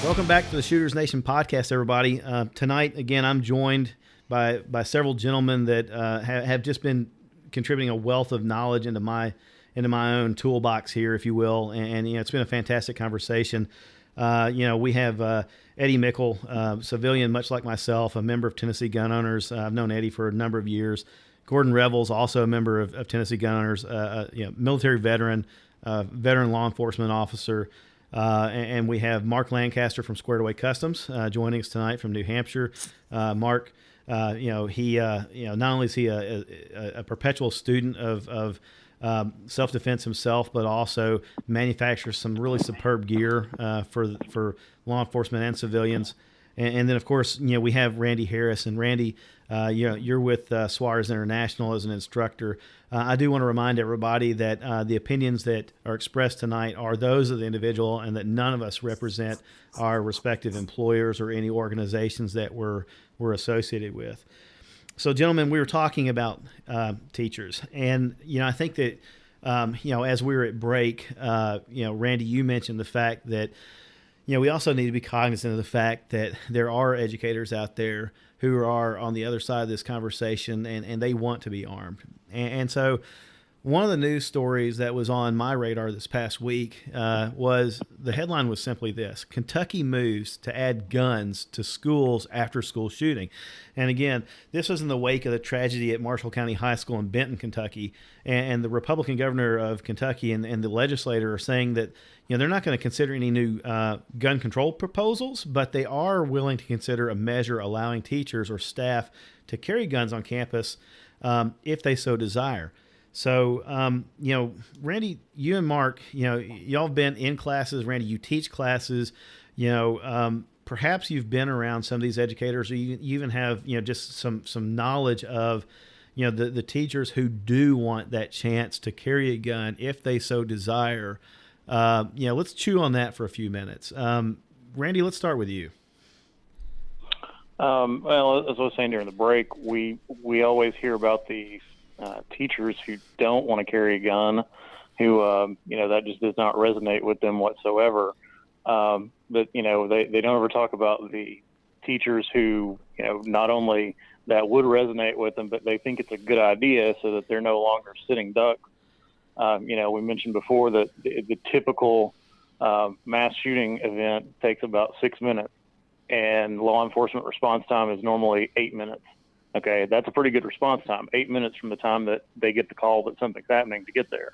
C: Welcome back to the Shooters Nation podcast, everybody. Tonight, again, I'm joined by several gentlemen that have just been contributing a wealth of knowledge into my own toolbox here, if you will. And it's been a fantastic conversation. We have Eddie Mickle, civilian, much like myself, a member of Tennessee Gun Owners. I've known Eddie for a number of years. Gordon Revels, also a member of Tennessee Gun Owners, military veteran, veteran law enforcement officer. And we have Mark Lancaster from Squared Away Customs joining us tonight from New Hampshire. Mark, not only is he a perpetual student of self-defense himself, but also manufactures some really superb gear for law enforcement and civilians. And then, of course, we have Randy Harris. And Randy, you're with Suarez International as an instructor. I do want to remind everybody that the opinions that are expressed tonight are those of the individual, and that none of us represent our respective employers or any organizations that we're associated with. So, gentlemen, we were talking about teachers, and I think that as we were at break, Randy, you mentioned the fact that we also need to be cognizant of the fact that there are educators out there who are on the other side of this conversation, and they want to be armed. And so one of the news stories that was on my radar this past week was the headline was simply this: Kentucky moves to add guns to schools after school shooting. And again, this was in the wake of the tragedy at Marshall County High School in Benton, Kentucky. And the Republican governor of Kentucky and the legislator are saying that they're not going to consider any new gun control proposals, but they are willing to consider a measure allowing teachers or staff to carry guns on campus if they so desire. So, Randy, you and Mark, y'all have been in classes. Randy, you teach classes. Perhaps you've been around some of these educators, or you even have, just some knowledge of, the teachers who do want that chance to carry a gun if they so desire. Let's chew on that for a few minutes. Randy, let's start with you.
G: Well, as I was saying during the break, we always hear about these teachers who don't want to carry a gun, who that just does not resonate with them whatsoever. But they don't ever talk about the teachers who not only that would resonate with them, but they think it's a good idea so that they're no longer sitting ducks. We mentioned before that the typical mass shooting event takes about 6 minutes, and law enforcement response time is normally 8 minutes. Okay, that's a pretty good response time, 8 minutes from the time that they get the call that something's happening to get there.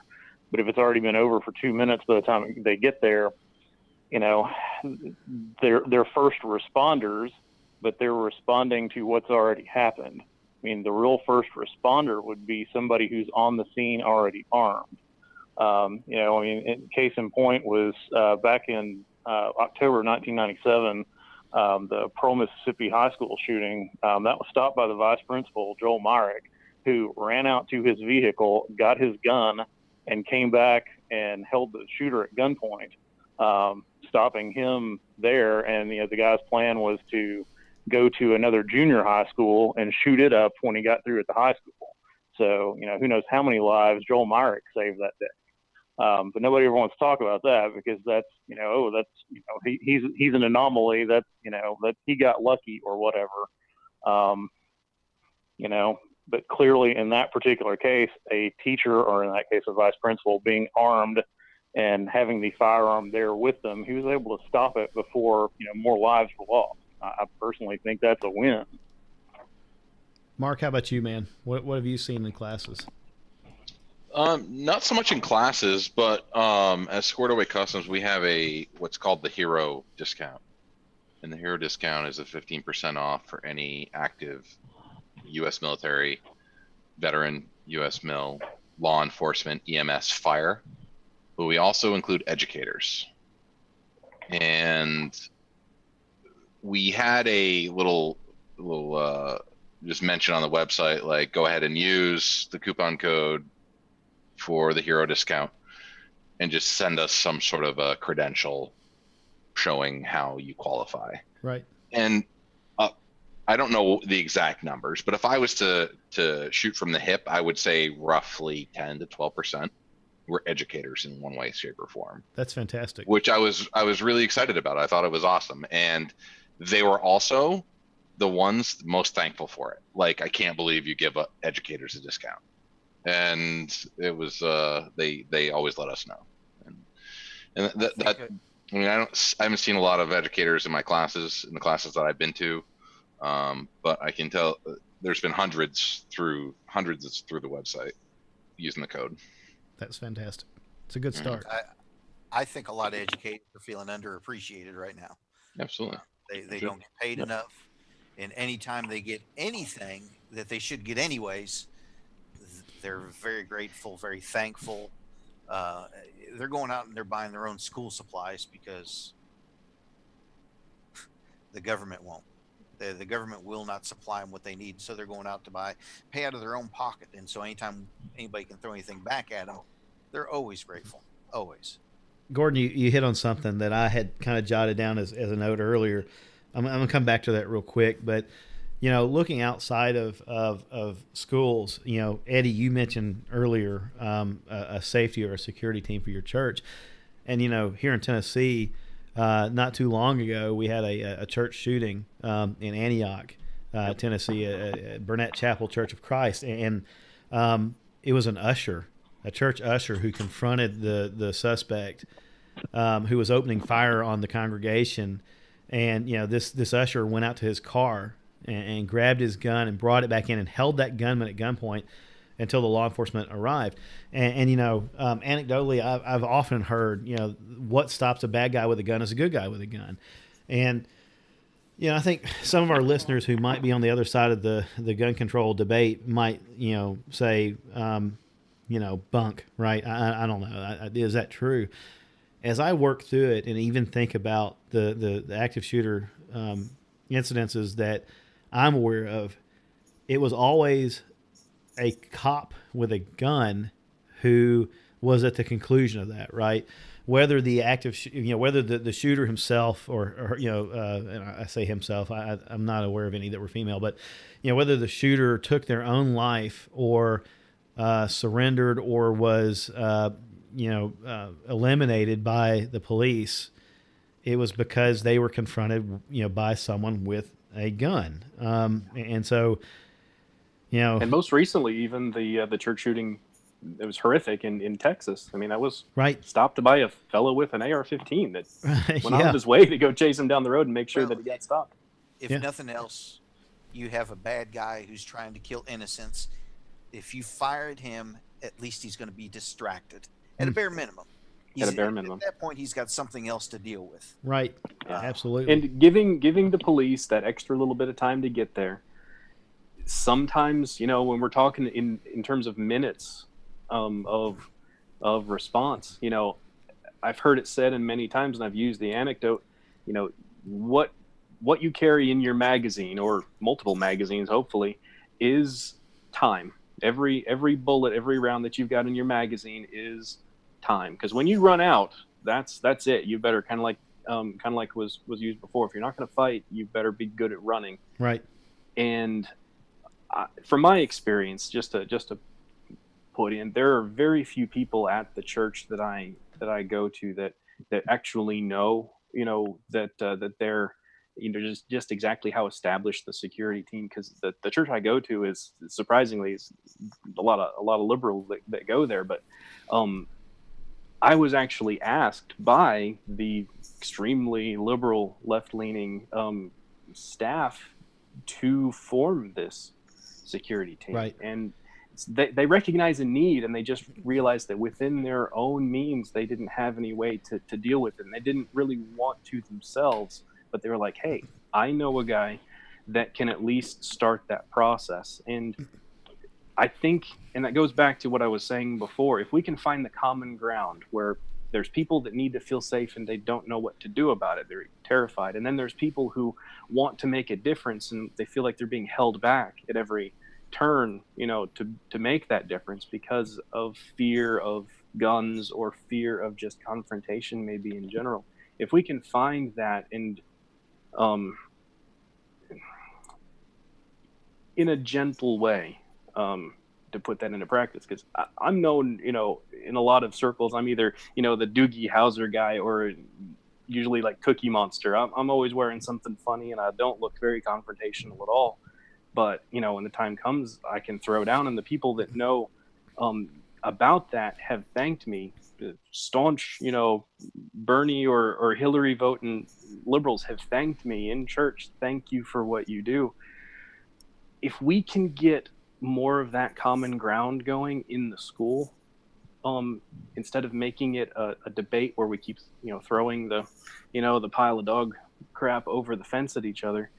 G: But if it's already been over for 2 minutes by the time they get there, they're first responders, but they're responding to what's already happened. I mean, the real first responder would be somebody who's on the scene already armed. Case in point was back in October 1997, the Pearl, Mississippi high school shooting. That was stopped by the vice principal, Joel Myrick, who ran out to his vehicle, got his gun, and came back and held the shooter at gunpoint, stopping him there. And the guy's plan was to go to another junior high school and shoot it up when he got through at the high school. So, who knows how many lives Joel Myrick saved that day. But nobody ever wants to talk about that because that's, he's an anomaly. That's, that he got lucky or whatever. But clearly in that particular case, a teacher, or in that case, a vice principal, being armed and having the firearm there with them, he was able to stop it before, more lives were lost. I personally think that's a win.
C: Mark, how about you, man? What have you seen in classes?
F: Not so much in classes, but as Squared Away Customs, we have what's called the Hero discount. And the Hero discount is a 15% off for any active U.S. military, veteran, U.S. mil, law enforcement, EMS, fire. But we also include educators. And we had a little just mention on the website, like, go ahead and use the coupon code for the Hero discount and just send us some sort of a credential showing how you qualify.
C: Right.
F: And I don't know the exact numbers, but if I was to shoot from the hip, I would say roughly 10 to 12% were educators in one way, shape, or form.
C: That's fantastic.
F: Which I was really excited about. I thought it was awesome. And they were also the ones most thankful for it. Like, I can't believe you give educators a discount. And it was they always let us know. And that I mean, I haven't seen a lot of educators in my classes, in the classes that I've been to, but I can tell there's been hundreds through the website using the code.
C: That's fantastic. It's a good start.
E: I think a lot of educators are feeling underappreciated right now.
F: Absolutely.
E: They don't get paid enough, and anytime they get anything that they should get anyways, they're very grateful, very thankful. They're going out and they're buying their own school supplies because the government won't. The government will not supply them what they need, so they're going out to pay out of their own pocket. And so anytime anybody can throw anything back at them, they're always grateful, always.
C: Gordon, you hit on something that I had kind of jotted down as a note earlier. I'm going to come back to that real quick, but looking outside of schools, Eddie, you mentioned earlier a safety or a security team for your church, and here in Tennessee, not too long ago, we had a church shooting in Antioch Tennessee, Burnett Chapel Church of Christ, and it was an usher, a church usher, who confronted the suspect who was opening fire on the congregation. And this usher went out to his car and grabbed his gun and brought it back in and held that gunman at gunpoint until the law enforcement arrived. And anecdotally, I've often heard, what stops a bad guy with a gun is a good guy with a gun. And I think some of our listeners who might be on the other side of the gun control debate might, say, bunk, right? I don't know. Is that true? As I work through it and even think about the active shooter incidences that I'm aware of, it was always a cop with a gun who was at the conclusion of that, right? Whether the whether the shooter himself or and I say himself, I'm not aware of any that were female, but whether the shooter took their own life or surrendered or was eliminated by the police, it was because they were confronted by someone with a gun, and so
D: and most recently, even the church shooting, it was horrific in Texas. I mean, that was
C: right,
D: stopped by a fellow with an AR-15 that went out
C: Yeah.
D: of his way to go chase him down the road and make sure that he got stopped.
E: If
C: Yeah.
E: nothing else, you have a bad guy who's trying to kill innocents. If you fired him, at least he's going to be distracted at a bare minimum.
D: At a bare minimum.
E: At that point, he's got something else to deal with.
C: right,
D: Yeah.
C: absolutely,
D: And giving the police that extra little bit of time to get there. Sometimes, when we're talking in terms of minutes of response, I've heard it said, and many times, and I've used the anecdote, what you carry in your magazine, or multiple magazines, hopefully, is time. Every bullet, every round that you've got in your magazine is time. Because when you run out, that's it. You better kind of like was used before. If you're not going to fight, you better be good at running.
C: right,
D: And from my experience, just to put in, there are very few people at the church that I go to that actually know, that they're, just exactly how established the security team. Because the church I go to is surprisingly is a lot of liberals that go there, but I was actually asked by the extremely liberal left-leaning staff to form this security team.
C: Right.
D: And they recognize a need, and they just realized that within their own means, they didn't have any way to deal with it. And they didn't really want to themselves, but they were like, hey, I know a guy that can at least start that process. And I think, and that goes back to what I was saying before, if we can find the common ground where there's people that need to feel safe and they don't know what to do about it, they're terrified. And then there's people who want to make a difference and they feel like they're being held back at every turn, to make that difference because of fear of guns or fear of just confrontation, maybe in general. If we can find that and in a gentle way, to put that into practice, because I'm known, in a lot of circles, I'm either, the Doogie Howser guy or usually like Cookie Monster. I'm always wearing something funny and I don't look very confrontational at all. But, when the time comes, I can throw down, and the people that know about that have thanked me. The staunch, Bernie or Hillary voting liberals have thanked me in church. Thank you for what you do. If we can get more of that common ground going in the school, instead of making it a debate where we keep, throwing the pile of dog crap over the fence at each other,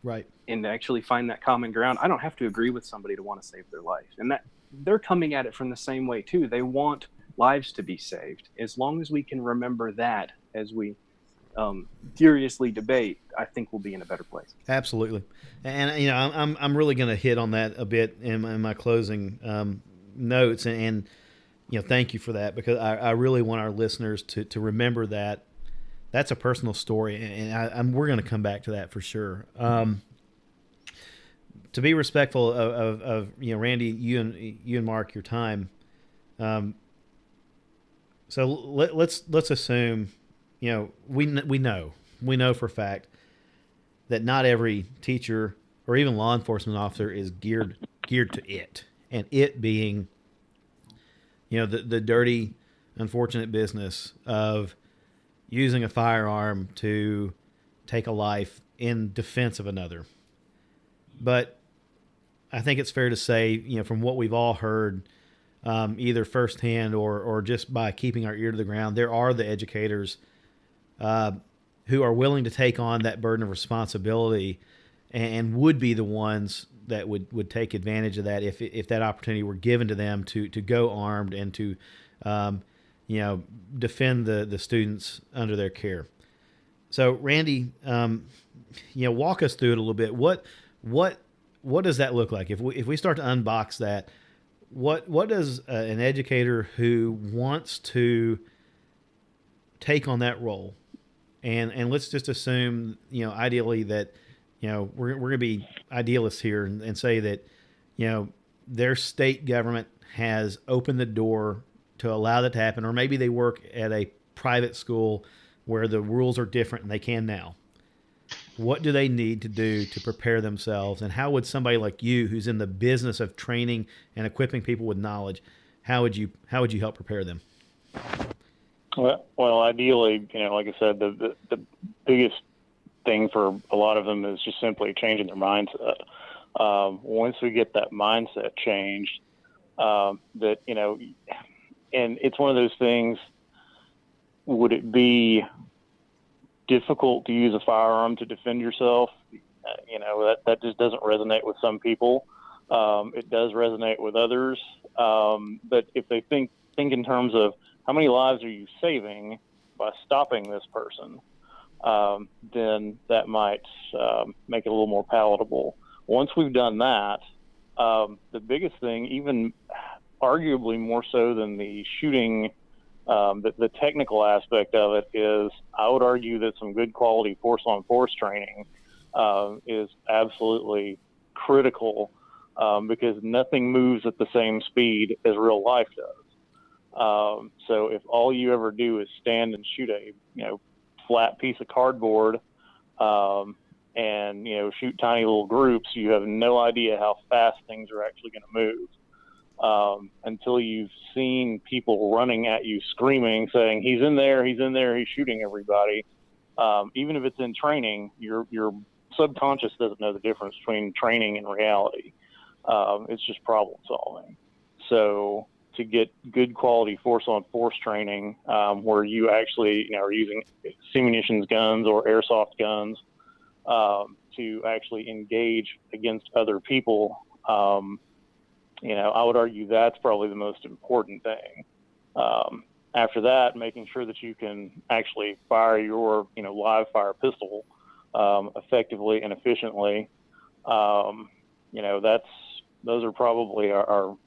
C: right,
D: and actually find that common ground. I don't have to agree with somebody to want to save their life, and that they're coming at it from the same way too. They want lives to be saved. As long as we can remember that as we furiously debate, I think we'll be in a better place.
C: absolutely. And I'm really going to hit on that a bit in my closing notes, and thank you for that, because I really want our listeners to remember that that's a personal story, and we're going to come back to that for sure. To be respectful of Randy, you and Mark, your time. So let's assume, we know for a fact that not every teacher or even law enforcement officer is geared to it, and it being, the dirty, unfortunate business of using a firearm to take a life in defense of another. But I think it's fair to say, from what we've all heard, either firsthand or just by keeping our ear to the ground, there are the educators who are willing to take on that burden of responsibility and would be the ones that would take advantage of that if that opportunity were given to them to go armed and to defend the students under their care. So Randy, walk us through it a little bit. What does that look like if we start to unbox that? What does an educator who wants to take on that role, and let's just assume ideally that we're going to be idealists here and say that their state government has opened the door to allow that to happen, or maybe they work at a private school where the rules are different and they can now. What do they need to do to prepare themselves? And how would somebody like you, who's in the business of training and equipping people with knowledge, how would you help prepare them?
G: Well, ideally, like I said, the biggest thing for a lot of them is just simply changing their mindset. Once we get that mindset changed, and it's one of those things. Would it be difficult to use a firearm to defend yourself? That just doesn't resonate with some people. It does resonate with others. But if they think in terms of how many lives are you saving by stopping this person, then that might make it a little more palatable. Once we've done that, the biggest thing, even arguably more so than the shooting, the technical aspect of it, is I would argue that some good quality force-on-force training is absolutely critical, because nothing moves at the same speed as real life does. So if all you ever do is stand and shoot a flat piece of cardboard and shoot tiny little groups, you have no idea how fast things are actually going to move. Until you've seen people running at you screaming, saying, he's in there, he's shooting everybody. Even if it's in training, your subconscious doesn't know the difference between training and reality. It's just problem solving. So to get good quality force-on-force training, where you actually are using munitions guns or airsoft guns to actually engage against other people, I would argue that's probably the most important thing. After that, making sure that you can actually fire your, live fire pistol effectively and efficiently. Those are probably our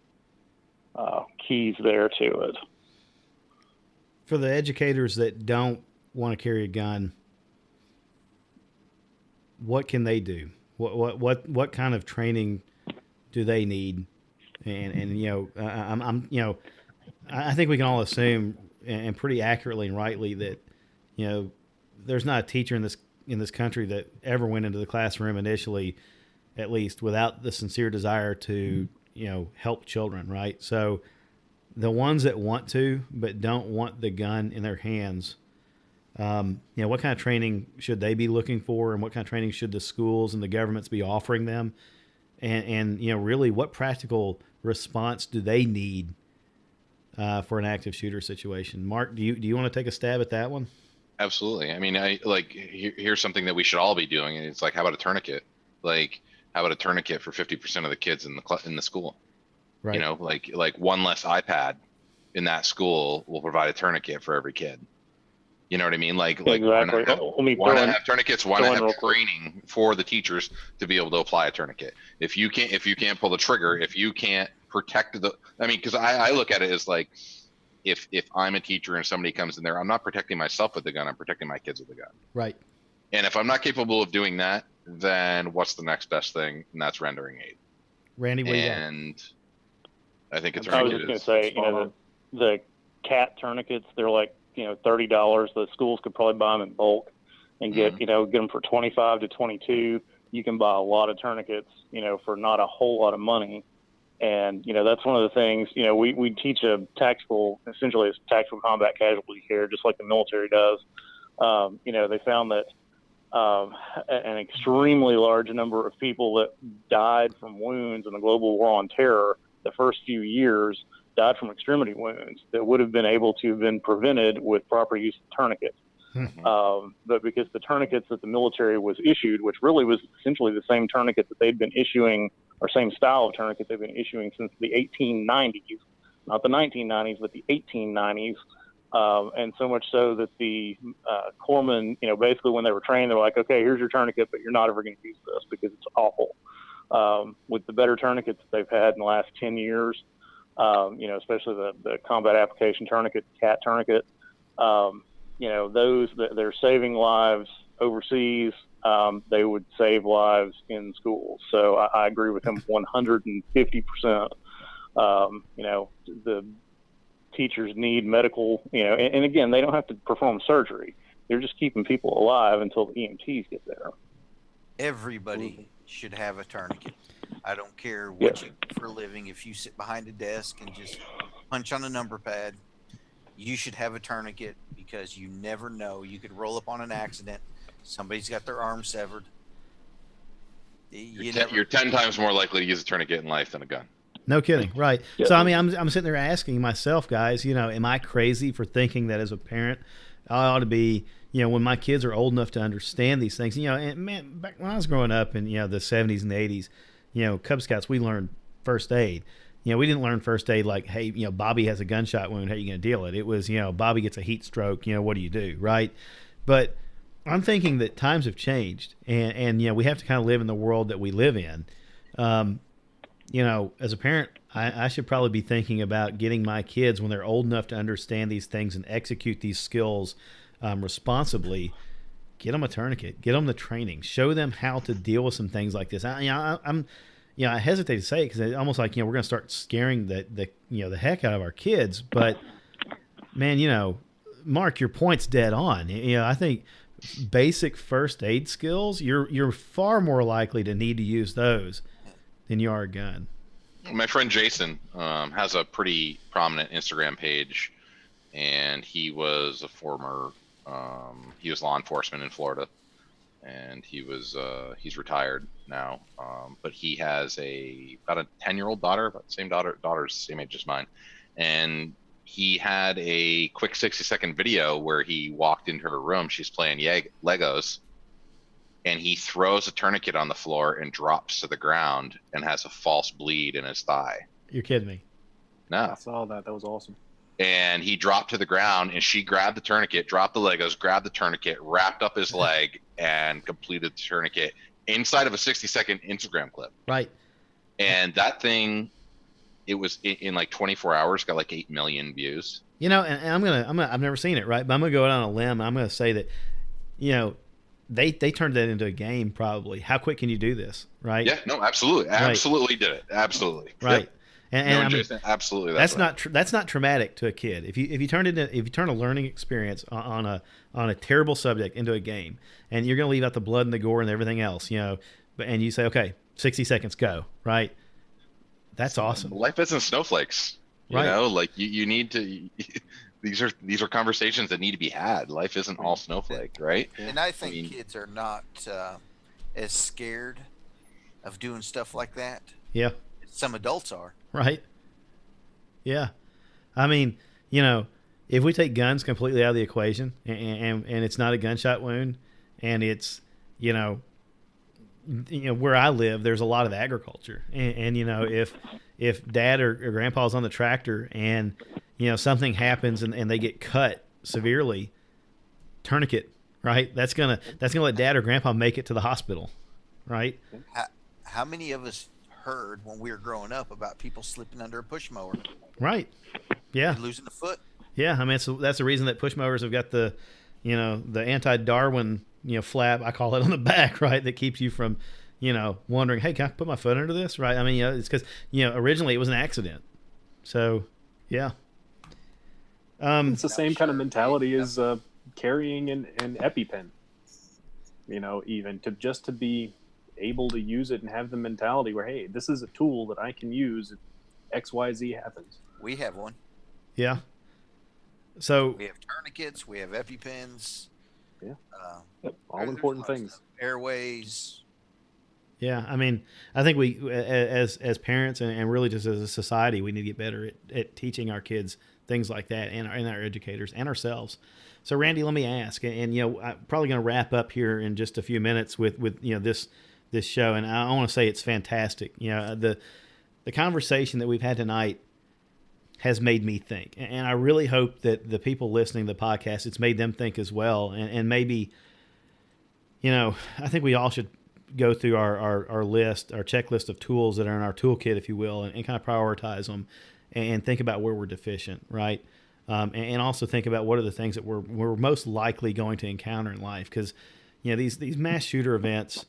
G: keys there to it.
C: For the educators that don't want to carry a gun, what can they do? What kind of training do they need? I think we can all assume, and pretty accurately and rightly, that there's not a teacher in this country that ever went into the classroom initially, at least, without the sincere desire to help children, right? So the ones that want to but don't want the gun in their hands, what kind of training should they be looking for, and what kind of training should the schools and the governments be offering them? And really, what practical response do they need for an active shooter situation? Mark, do you want to take a stab at that one?
F: Absolutely. I mean, here's something that we should all be doing, and it's like, how about a tourniquet? Like, how about a tourniquet for 50% of the kids in the school?
C: Right.
F: Like one less iPad in that school will provide a tourniquet for every kid. You know what I mean? Exactly. Why not have tourniquets? Why not have training for the teachers to be able to apply a tourniquet? If you can't pull the trigger, if you can't protect because I look at it as like, if I'm a teacher and somebody comes in there, I'm not protecting myself with the gun, I'm protecting my kids with the gun.
C: Right.
F: And if I'm not capable of doing that, then what's the next best thing? And that's rendering aid.
C: Randy, what do you got?
F: And I think it's.
G: I was just going to say, the cat tourniquets, they're like, $30. The schools could probably buy them in bulk and get them for $25 to $22. you can buy a lot of tourniquets, for not a whole lot of money. And, that's one of the things, we teach essentially it's tactical combat casualty care, just like the military does. They found that an extremely large number of people that died from wounds in the global war on terror the first few years died from extremity wounds that would have been able to have been prevented with proper use of tourniquets. But because the tourniquets that the military was issued, which really was essentially the same tourniquet that they'd been issuing, or same style of tourniquet they've been issuing since the 1890s, not the 1990s, but the 1890s. And so much so that the corpsmen, basically when they were trained, they're like, okay, here's your tourniquet, but you're not ever going to use this because it's awful. With the better tourniquets that they've had in the last 10 years, especially the combat application tourniquet, CAT tourniquet, they're saving lives overseas. They would save lives in schools. So I agree with him 150%. The teachers need medical, and again, they don't have to perform surgery. They're just keeping people alive until the EMTs get there.
E: Everybody should have a tourniquet. I don't care what you do for a living. If you sit behind a desk and just punch on a number pad, you should have a tourniquet, because you never know. You could roll up on an accident. Somebody's got their arm severed.
F: You're 10 times more likely to use a tourniquet in life than a gun.
C: No kidding, right? Yeah. So I mean, I'm sitting there asking myself, guys, am I crazy for thinking that as a parent, I ought to be, when my kids are old enough to understand these things, and man, back when I was growing up in the 70s and 80s, Cub Scouts, we learned first aid. We didn't learn first aid like, hey, Bobby has a gunshot wound, how are you going to deal with it? It was, Bobby gets a heat stroke, what do you do, right? But I'm thinking that times have changed, and we have to kind of live in the world that we live in. As a parent, I should probably be thinking about getting my kids, when they're old enough to understand these things and execute these skills responsibly, get them a tourniquet, get them the training, show them how to deal with some things like this. I hesitate to say it because it's almost like, we're going to start scaring the heck out of our kids. But man, Mark, your point's dead on. I think basic first aid skills, you're far more likely to need to use those than you are a gun.
F: My friend Jason has a pretty prominent Instagram page, and he was a former he was law enforcement in Florida, and he's retired now, but he has about a 10-year-old daughter, about the same daughter's the same age as mine, and he had a quick 60-second video where he walked into her room. She's playing Legos, and he throws a tourniquet on the floor and drops to the ground and has a false bleed in his thigh.
C: You're kidding me.
F: No.
D: I saw that. That was awesome.
F: And he dropped to the ground, and she grabbed the tourniquet, dropped the Legos, grabbed the tourniquet, wrapped up his leg, and completed the tourniquet inside of a 60-second Instagram clip.
C: Right.
F: And that thing, it was in like 24 hours, got like 8 million views.
C: And I've never seen it, right? But I'm gonna go out on a limb. I'm gonna say that, they turned that into a game probably. How quick can you do this, right?
F: Yeah, no, absolutely, absolutely did it, absolutely,
C: right.
F: Yep.
C: And
F: Jason, absolutely,
C: that's not traumatic to a kid. If you turn a learning experience on a terrible subject into a game, and you're gonna leave out the blood and the gore and everything else, and you say, okay, 60 seconds, go, right? That's awesome.
F: Life isn't snowflakes,
C: right?
F: Like you need to. These are conversations that need to be had. Life isn't all snowflake, right?
E: And I think kids are not as scared of doing stuff like that.
C: Yeah.
E: Some adults are.
C: Right. Yeah. I mean, if we take guns completely out of the equation and it's not a gunshot wound, and it's, where I live, there's a lot of agriculture, and if dad or grandpa's on the tractor and something happens and they get cut severely, tourniquet, right? That's gonna let dad or grandpa make it to the hospital, right?
E: How many of us heard when we were growing up about people slipping under a push mower?
C: Right. Yeah.
E: And losing a foot.
C: Yeah. I mean, so that's the reason that push mowers have got the anti-Darwin, flap, I call it, on the back, right? That keeps you from, wondering, hey, can I put my foot under this? Right. I mean, it's because, originally it was an accident. So, yeah.
D: It's the same kind of mentality as carrying an EpiPen. Even to be able to use it and have the mentality where, hey, this is a tool that I can use if XYZ happens.
E: We have one.
C: Yeah. So
E: We have tourniquets. We have EpiPens.
D: Yeah. All
E: There's
D: important
E: a lot of
D: things.
E: stuff. Airways.
C: yeah, I mean, I think we, as parents and really just as a society, we need to get better at teaching our kids things like that, and our educators and ourselves. So, Randy, let me ask, and I'm probably going to wrap up here in just a few minutes with this show, and I want to say it's fantastic. The conversation that we've had tonight has made me think, and I really hope that the people listening to the podcast, it's made them think as well, and maybe, I think we all should go through our list, our checklist of tools that are in our toolkit, if you will, and kind of prioritize them and think about where we're deficient, right? And also think about what are the things that we're most likely going to encounter in life, because these mass shooter events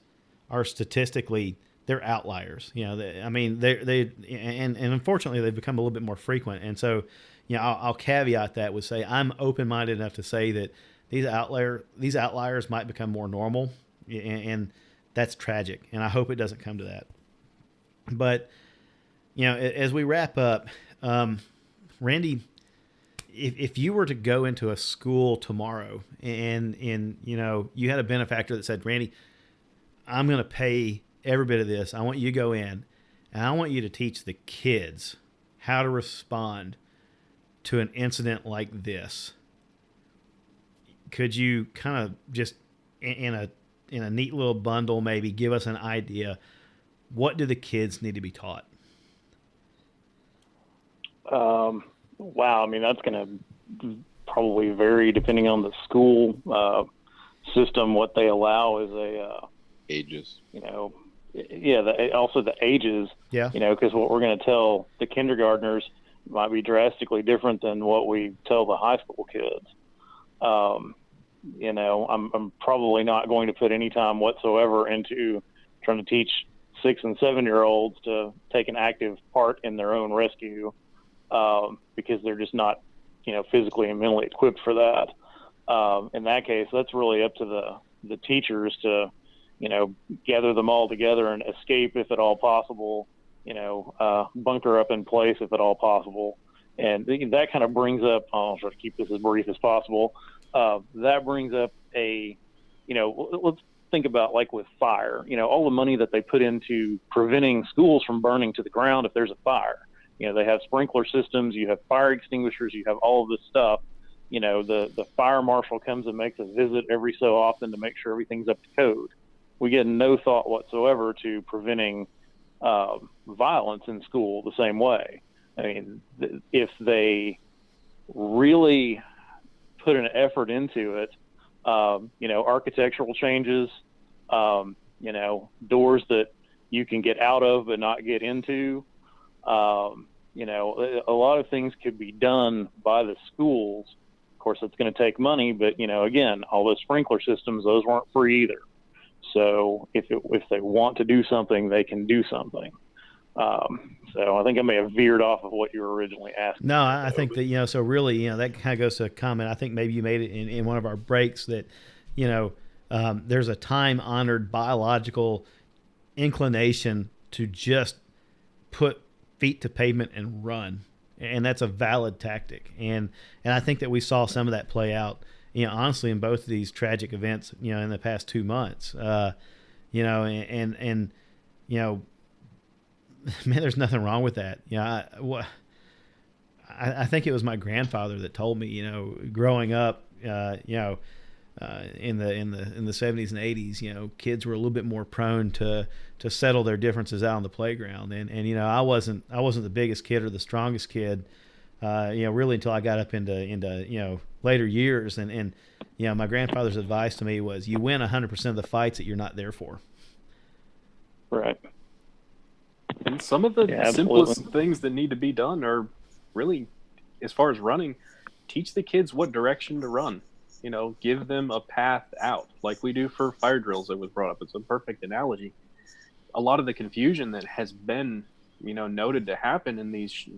C: are statistically, they're outliers. They and unfortunately they've become a little bit more frequent. And so, I'll caveat that with say I'm open-minded enough to say that these outliers might become more normal, and that's tragic. And I hope it doesn't come to that. But as we wrap up, Randy, if you were to go into a school tomorrow and you had a benefactor that said, Randy, I'm going to pay every bit of this. I want you to go in and I want you to teach the kids how to respond to an incident like this. Could you kind of just in a neat little bundle maybe give us an idea, what do the kids need to be taught?
G: Wow. I mean, that's going to probably vary depending on the school system. What they allow is
F: Ages.
G: Also the ages. Yeah. Because what we're going to tell the kindergartners might be drastically different than what we tell the high school kids. I'm probably not going to put any time whatsoever into trying to teach 6 and 7-year-olds to take an active part in their own rescue. Because they're just not, physically and mentally equipped for that. In that case, that's really up to the teachers to, gather them all together and escape if at all possible, bunker up in place if at all possible. And that kind of brings up, I'll try to keep this as brief as possible. That brings up let's think about like with fire, all the money that they put into preventing schools from burning to the ground if there's a fire. They have sprinkler systems, you have fire extinguishers, you have all of this stuff. The fire marshal comes and makes a visit every so often to make sure everything's up to code. We get no thought whatsoever to preventing violence in school the same way. I mean, if they really put an effort into it, architectural changes, doors that you can get out of but not get into, a lot of things could be done by the schools. Of course, it's going to take money, but again, all those sprinkler systems, those weren't free either. So if they want to do something, they can do something. So I think I may have veered off of what you were originally asking.
C: No, I think that, so really, that kind of goes to a comment. I think maybe you made it in one of our breaks that, there's a time-honored biological inclination to just put feet to pavement and run. And that's a valid tactic. And I think that we saw some of that play out, honestly, in both of these tragic events, in the past 2 months, man, there's nothing wrong with that. I think it was my grandfather that told me, growing up, in the 70s and 80s, kids were a little bit more prone to settle their differences out on the playground. And I wasn't the biggest kid or the strongest kid, really until I got up into later years. And my grandfather's advice to me was, you win 100% of the fights that you're not there for.
G: Right.
D: And some of the simplest things that need to be done are really, as far as running, teach the kids what direction to run. Give them a path out, like we do for fire drills that was brought up. It's a perfect analogy. A lot of the confusion that has been, noted to happen in these,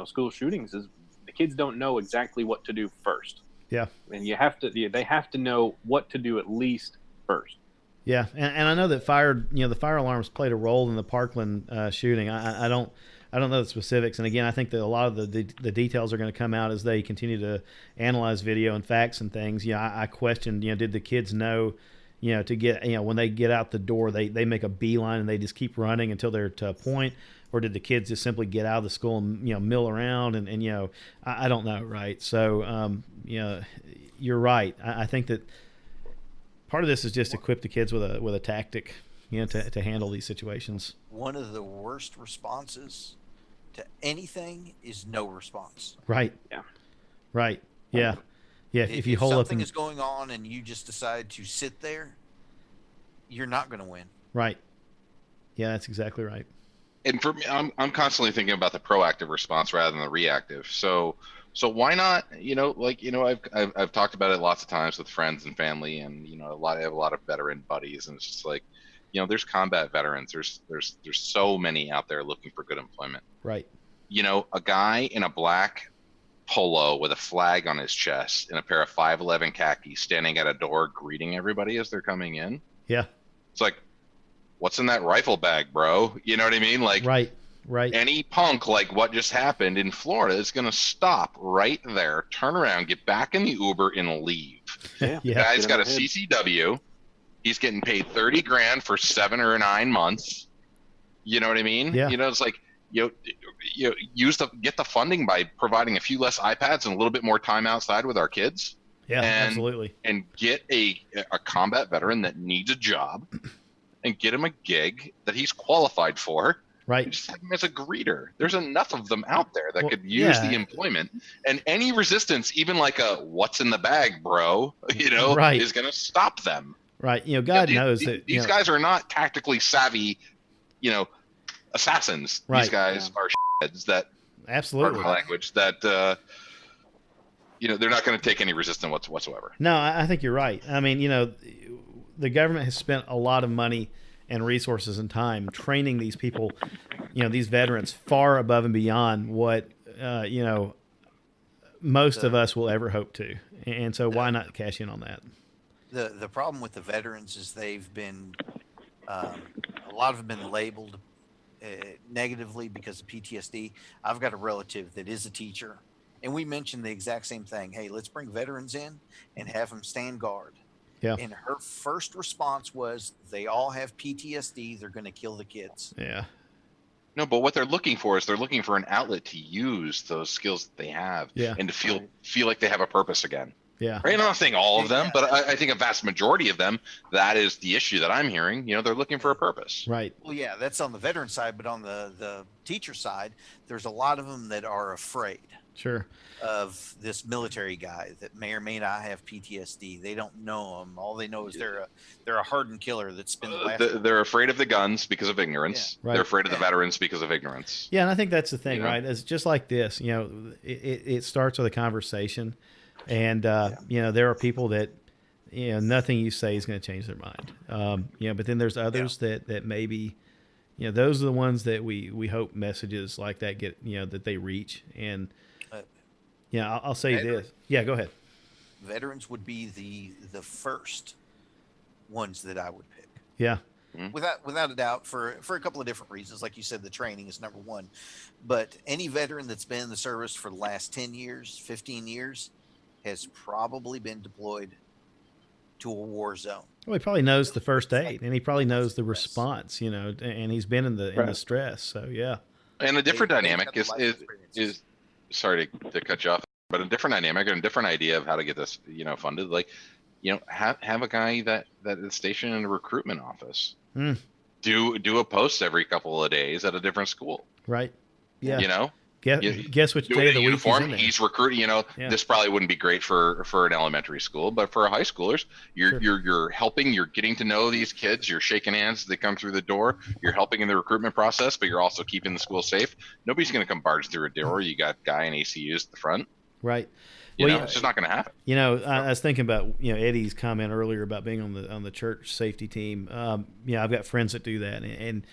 D: school shootings is the kids don't know exactly what to do first.
C: Yeah.
D: And they have to know what to do at least first.
C: Yeah, and I know that the fire alarms played a role in the Parkland shooting. I don't know the specifics, and again, I think that a lot of the details are going to come out as they continue to analyze video and facts and things. I questioned, did the kids know, to get, when they get out the door, they make a beeline and they just keep running until they're to a point, or did the kids just simply get out of the school and mill around and I don't know, right? So you're right. I think that part of this is just equip the kids with a tactic, to handle these situations.
E: One of the worst responses to anything is no response.
C: Right.
D: Yeah.
C: Right. Yeah. Yeah. If you hold up
E: something is going on and you just decide to sit there, you're not going to win. Right.
C: Yeah, that's exactly right.
F: And for me, I'm constantly thinking about the proactive response rather than the reactive. So why not? I've talked about it lots of times with friends and family, and I have a lot of veteran buddies, and it's just like, there's combat veterans. There's so many out there looking for good employment.
C: Right.
F: A guy in a black polo with a flag on his chest and a pair of 511 khakis standing at a door greeting everybody as they're coming in.
C: Yeah.
F: It's like, what's in that rifle bag, bro? You know what I mean? Like,
C: right.
F: Any punk like what just happened in Florida is going to stop right there, turn around, get back in the Uber, and leave.
D: Yeah.
F: The guy's got a CCW. He's getting paid $30,000 for 7 or 9 months. You know what I mean?
C: Yeah.
F: It's like get the funding by providing a few less iPads and a little bit more time outside with our kids.
C: Yeah, absolutely.
F: And get a combat veteran that needs a job, and get him a gig that he's qualified for.
C: Right.
F: Just have him as a greeter. There's enough of them out there that could use the employment, and any resistance, even like a "what's in the bag, bro,"
C: right.
F: is going to stop them.
C: Right. God knows that
F: these guys are not tactically savvy, assassins.
C: Right.
F: These guys are heads that,
C: absolutely,
F: pardon my language, that they're not going to take any resistance whatsoever.
C: No, I think you're right. I mean, the government has spent a lot of money and resources and time training these people, these veterans, far above and beyond what most of us will ever hope to. And so why not cash in on that?
E: The problem with the veterans is they've been a lot of them been labeled negatively because of PTSD. I've got a relative that is a teacher, and we mentioned the exact same thing. Hey, let's bring veterans in and have them stand guard.
C: Yeah.
E: And her first response was, they all have PTSD. They're going to kill the kids.
C: Yeah.
F: No, but what they're looking for is an outlet to use those skills that they have, and to feel like they have a purpose again.
C: Yeah.
F: Right. I'm not saying all of them, but I think a vast majority of them, that is the issue that I'm hearing. They're looking for a purpose.
C: Right.
E: Well, yeah, that's on the veteran side, but on the teacher side, there's a lot of them that are afraid.
C: Sure.
E: Of this military guy that may or may not have PTSD. They don't know him. All they know is they're a hardened killer that's been.
F: They're afraid of the guns because of ignorance.
C: Yeah. Right.
F: They're afraid of the veterans because of ignorance.
C: Yeah, and I think that's the thing, right? It's just like this. It starts with a conversation, and there are people that nothing you say is going to change their mind. But then there's others that maybe. Those are the ones that we hope messages like that get that they reach. And I'll say this. Yeah, go ahead.
E: Veterans would be the first ones that I would pick.
C: Yeah.
E: Without a doubt, for a couple of different reasons. Like you said, the training is number one. But any veteran that's been in the service for the last 10 years, 15 years, has probably been deployed to a war zone.
C: Well, he probably knows the first aid, and he probably knows the response, and he's been in the stress. So yeah.
F: And a different dynamic is sorry to cut you off, but a different dynamic and a different idea of how to get this, funded. Like, have a guy that is stationed in a recruitment office. Do a post every couple of days at a different school.
C: Right. Yeah.
F: Guess
C: which day of the week
F: he's recruiting. This probably wouldn't be great for an elementary school, but for high schoolers, you're helping. You're getting to know these kids. You're shaking hands as they come through the door. You're helping in the recruitment process, but you're also keeping the school safe. Nobody's going to come barge through a door. You got guy in ACUs at the front.
C: Right.
F: It's just not going to happen.
C: I was thinking about Eddie's comment earlier about being on the church safety team. I've got friends that do that, and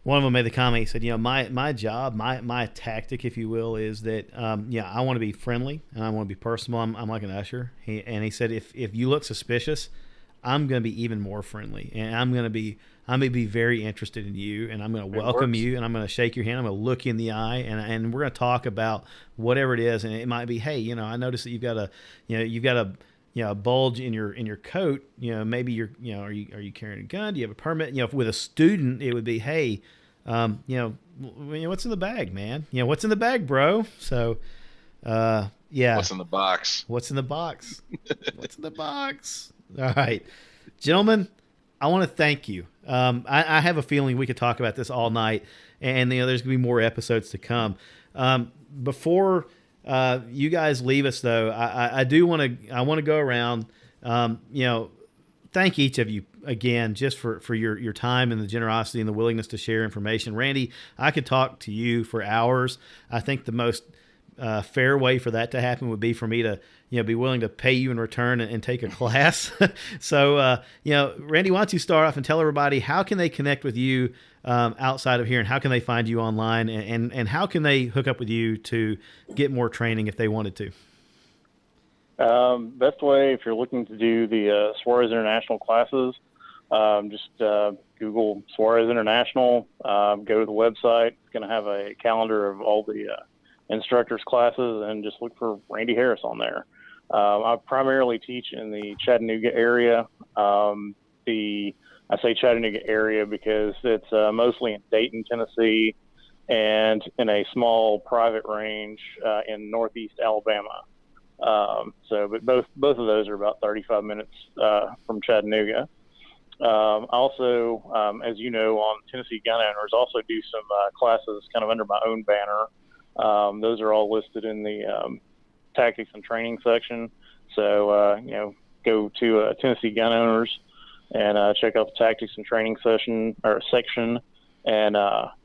C: one of them made the comment. He said, my job, my tactic, if you will, is that I want to be friendly and I want to be personal. I'm like an usher. He said, if you look suspicious, I'm going to be even more friendly, and I'm going to be very interested in you, and I'm going to welcome you, and I'm going to shake your hand. I'm going to look you in the eye, and we're going to talk about whatever it is. And it might be, hey, I noticed that you've got a bulge in your coat. Maybe are you carrying a gun? Do you have a permit? With a student, it would be, hey, what's in the bag, man? What's in the bag, bro? So, yeah.
F: What's in the box?
C: What's in the box? What's in the box? All right, gentlemen, I want to thank you. I have a feeling we could talk about this all night, and there's going to be more episodes to come. Before you guys leave us, though, I want to go around. Thank each of you again just for your time and the generosity and the willingness to share information. Randy, I could talk to you for hours. I think the most fair way for that to happen would be for me to be willing to pay you in return and take a class. So Randy, why don't you start off and tell everybody how can they connect with you outside of here, and how can they find you online, and how can they hook up with you to get more training if they wanted to?
G: Best way, if you're looking to do the Suarez International classes, just Google Suarez International, go to the website. It's going to have a calendar of all the instructors' classes, and just look for Randy Harris on there. I primarily teach in the Chattanooga area. I say Chattanooga area because it's mostly in Dayton, Tennessee, and in a small private range in Northeast Alabama. But both of those are about 35 minutes from Chattanooga. Also, as you know, on Tennessee Gun Owners, also do some classes kind of under my own banner. Those are all listed in the tactics and training section. So, go to Tennessee Gun Owners and check out the tactics and training section, and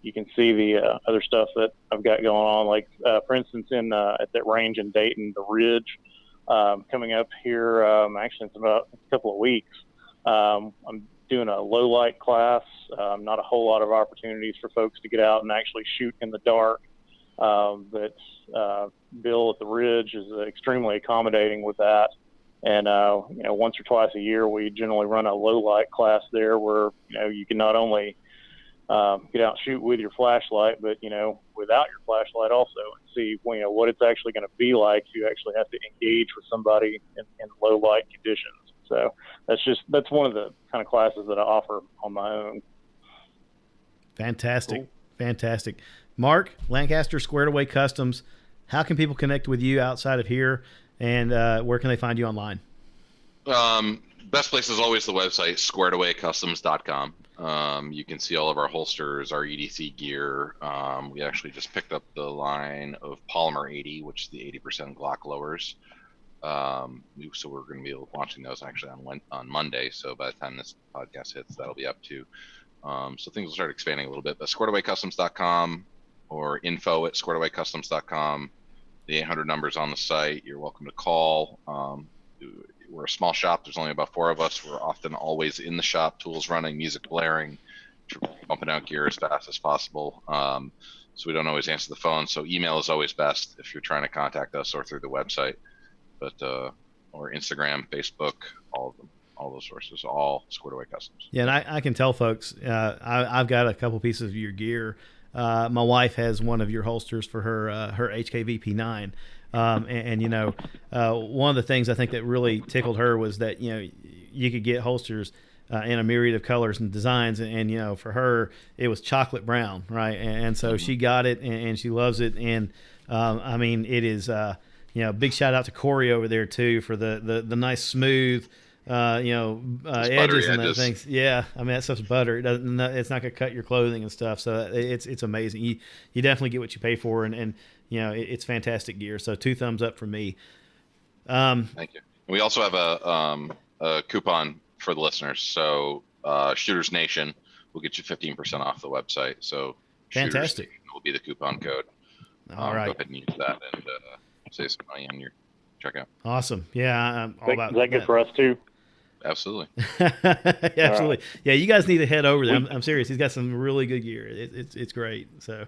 G: you can see the other stuff that I've got going on. Like, for instance, at that range in Dayton, the Ridge, coming up here, actually it's about a couple of weeks. I'm doing a low light class. Not a whole lot of opportunities for folks to get out and actually shoot in the dark. But Bill at the Ridge is extremely accommodating with that. And, once or twice a year, we generally run a low light class there where, you can not only get out and shoot with your flashlight, but, without your flashlight also, and see, what it's actually going to be like. You actually have to engage with somebody in low light conditions. So that's one of the kind of classes that I offer on my own.
C: Fantastic.
G: Cool.
C: Fantastic. Mark, Lancaster Squared Away Customs, how can people connect with you outside of here, and where can they find you online?
F: Best place is always the website, squaredawaycustoms.com. You can see all of our holsters, our EDC gear. We actually just picked up the line of Polymer 80, which is the 80% Glock lowers. So we're going to be launching those actually on Monday. So by the time this podcast hits, that'll be up too. So things will start expanding a little bit. But squaredawaycustoms.com or info@squaredawaycustoms.com. The 800 number's on the site. You're welcome to call. We're a small shop. There's only about 4 of us. We're often always in the shop, tools running, music blaring, pumping out gear as fast as possible. So we don't always answer the phone. So email is always best if you're trying to contact us, or through the website, or Instagram, Facebook, all of them. All those sources, all Squared Away Customs.
C: Yeah, and I can tell folks, I've got a couple pieces of your gear. My wife has one of your holsters for her HKVP9. One of the things I think that really tickled her was that, you could get holsters in a myriad of colors and designs. And for her, it was chocolate brown, right? And so she got it, and she loves it. And, it is, big shout out to Corey over there, too, for the nice, smooth, edges and that things. Yeah, that stuff's butter. It's not gonna cut your clothing and stuff. So it's amazing. You definitely get what you pay for, and it's fantastic gear. So 2 thumbs up for me.
F: Thank you. We also have a coupon for the listeners. So Shooters Nation will get you 15% off the website. So
C: fantastic.
F: Shooters will be the coupon code.
C: All right.
F: Go ahead and use that and save some money on your checkout.
C: Awesome. Yeah, I'm all about
G: Is that good for us too?
F: Absolutely.
C: Absolutely. Right. Yeah, you guys need to head over there. I'm serious. He's got some really good gear. It's great. So,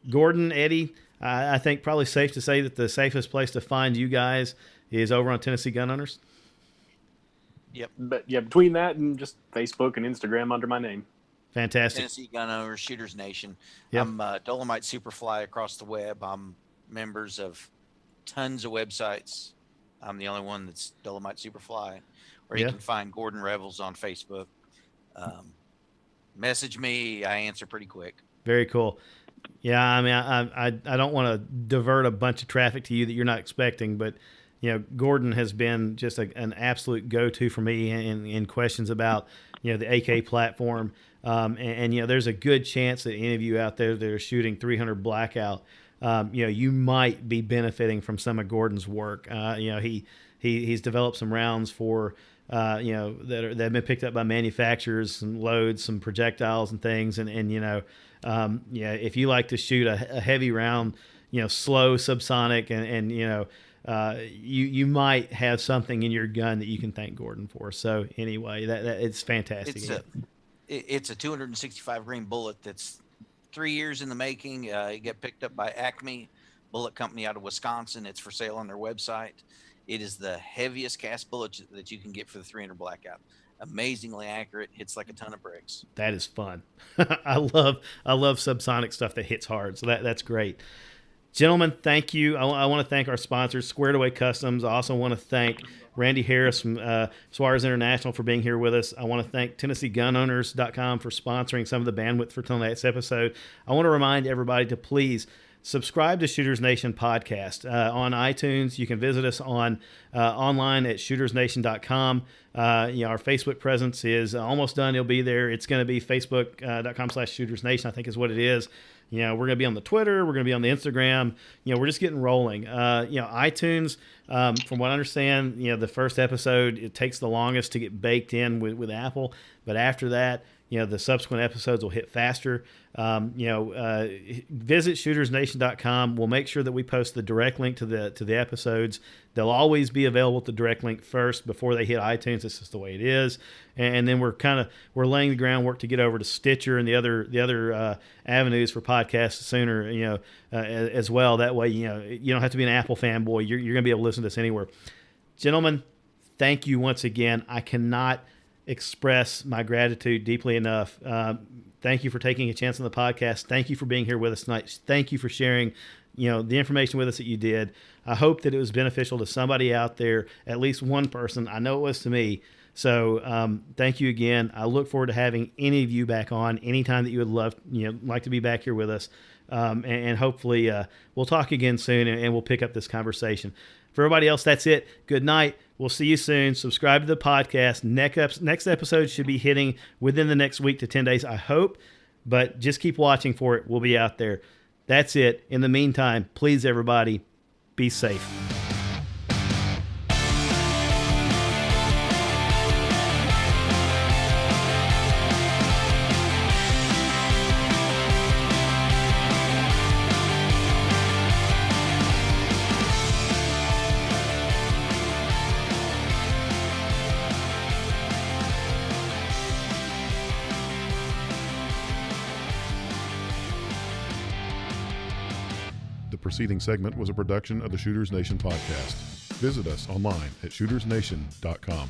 C: Gordon, Eddie, I think probably safe to say that the safest place to find you guys is over on Tennessee Gun Owners.
E: Yep.
D: But yeah, between that and just Facebook and Instagram under my name.
C: Fantastic.
E: Tennessee Gun Owners, Shooters Nation.
C: Yep.
E: I'm Dolomite Superfly across the web. I'm members of tons of websites. I'm the only one that's Dolomite Superfly. Or you
C: Yeah.
E: can find Gordon Revels on Facebook. Message me. I answer pretty quick.
C: Very cool. Yeah, I mean, I don't want to divert a bunch of traffic to you that you're not expecting, but Gordon has been just an absolute go-to for me in questions about the AK platform, and there's a good chance that any of you out there that are shooting 300 Blackout, you might be benefiting from some of Gordon's work. He's developed some rounds for that have been picked up by manufacturers, some loads, some projectiles and things, and if you like to shoot a heavy round, slow subsonic, and you might have something in your gun that you can thank Gordon for. So anyway, that it's fantastic.
E: It's a 265 grain bullet that's 3 years in the making. It got picked up by Acme Bullet Company out of Wisconsin. It's for sale on their website. It is the heaviest cast bullet that you can get for the 300 Blackout. Amazingly accurate, hits like a ton of bricks.
C: That is fun. I love subsonic stuff that hits hard. So that's great. Gentlemen, thank you. I want to thank our sponsors, Squared Away Customs. I also want to thank Randy Harris from Suarez International for being here with us. I want to thank TennesseeGunOwners.com for sponsoring some of the bandwidth for tonight's episode. I want to remind everybody to please subscribe to Shooters Nation podcast on iTunes. You can visit us on online at shootersnation.com. Our Facebook presence is almost done. It'll be there. It's going to be facebook.com/shootersnation, I think is what it is. We're going to be on the Twitter. We're going to be on the Instagram. We're just getting rolling. iTunes, from what I understand, the first episode, it takes the longest to get baked in with Apple. But after that, the subsequent episodes will hit faster. Visit shootersnation.com. We'll make sure that we post the direct link to the episodes. They'll always be available at the direct link first before they hit iTunes. It's just the way it is. And then we're laying the groundwork to get over to Stitcher and the other avenues for podcasts sooner, as well. That way, you don't have to be an Apple fanboy. You're going to be able to listen to us anywhere. Gentlemen, thank you once again. I cannot express my gratitude deeply enough. Thank you for taking a chance on the podcast. Thank you for being here with us tonight. Thank you for sharing, the information with us that you did. I hope that it was beneficial to somebody out there, at least one person. I know it was to me. So thank you again. I look forward to having any of you back on anytime that you would like to be back here with us. And hopefully we'll talk again soon and we'll pick up this conversation. For everybody else, that's it. Good night. We'll see you soon. Subscribe to the podcast. Next episode should be hitting within the next week to 10 days, I hope. But just keep watching for it. We'll be out there. That's it. In the meantime, please, everybody, be safe.
B: The preceding segment was a production of the Shooters Nation podcast. Visit us online at shootersnation.com.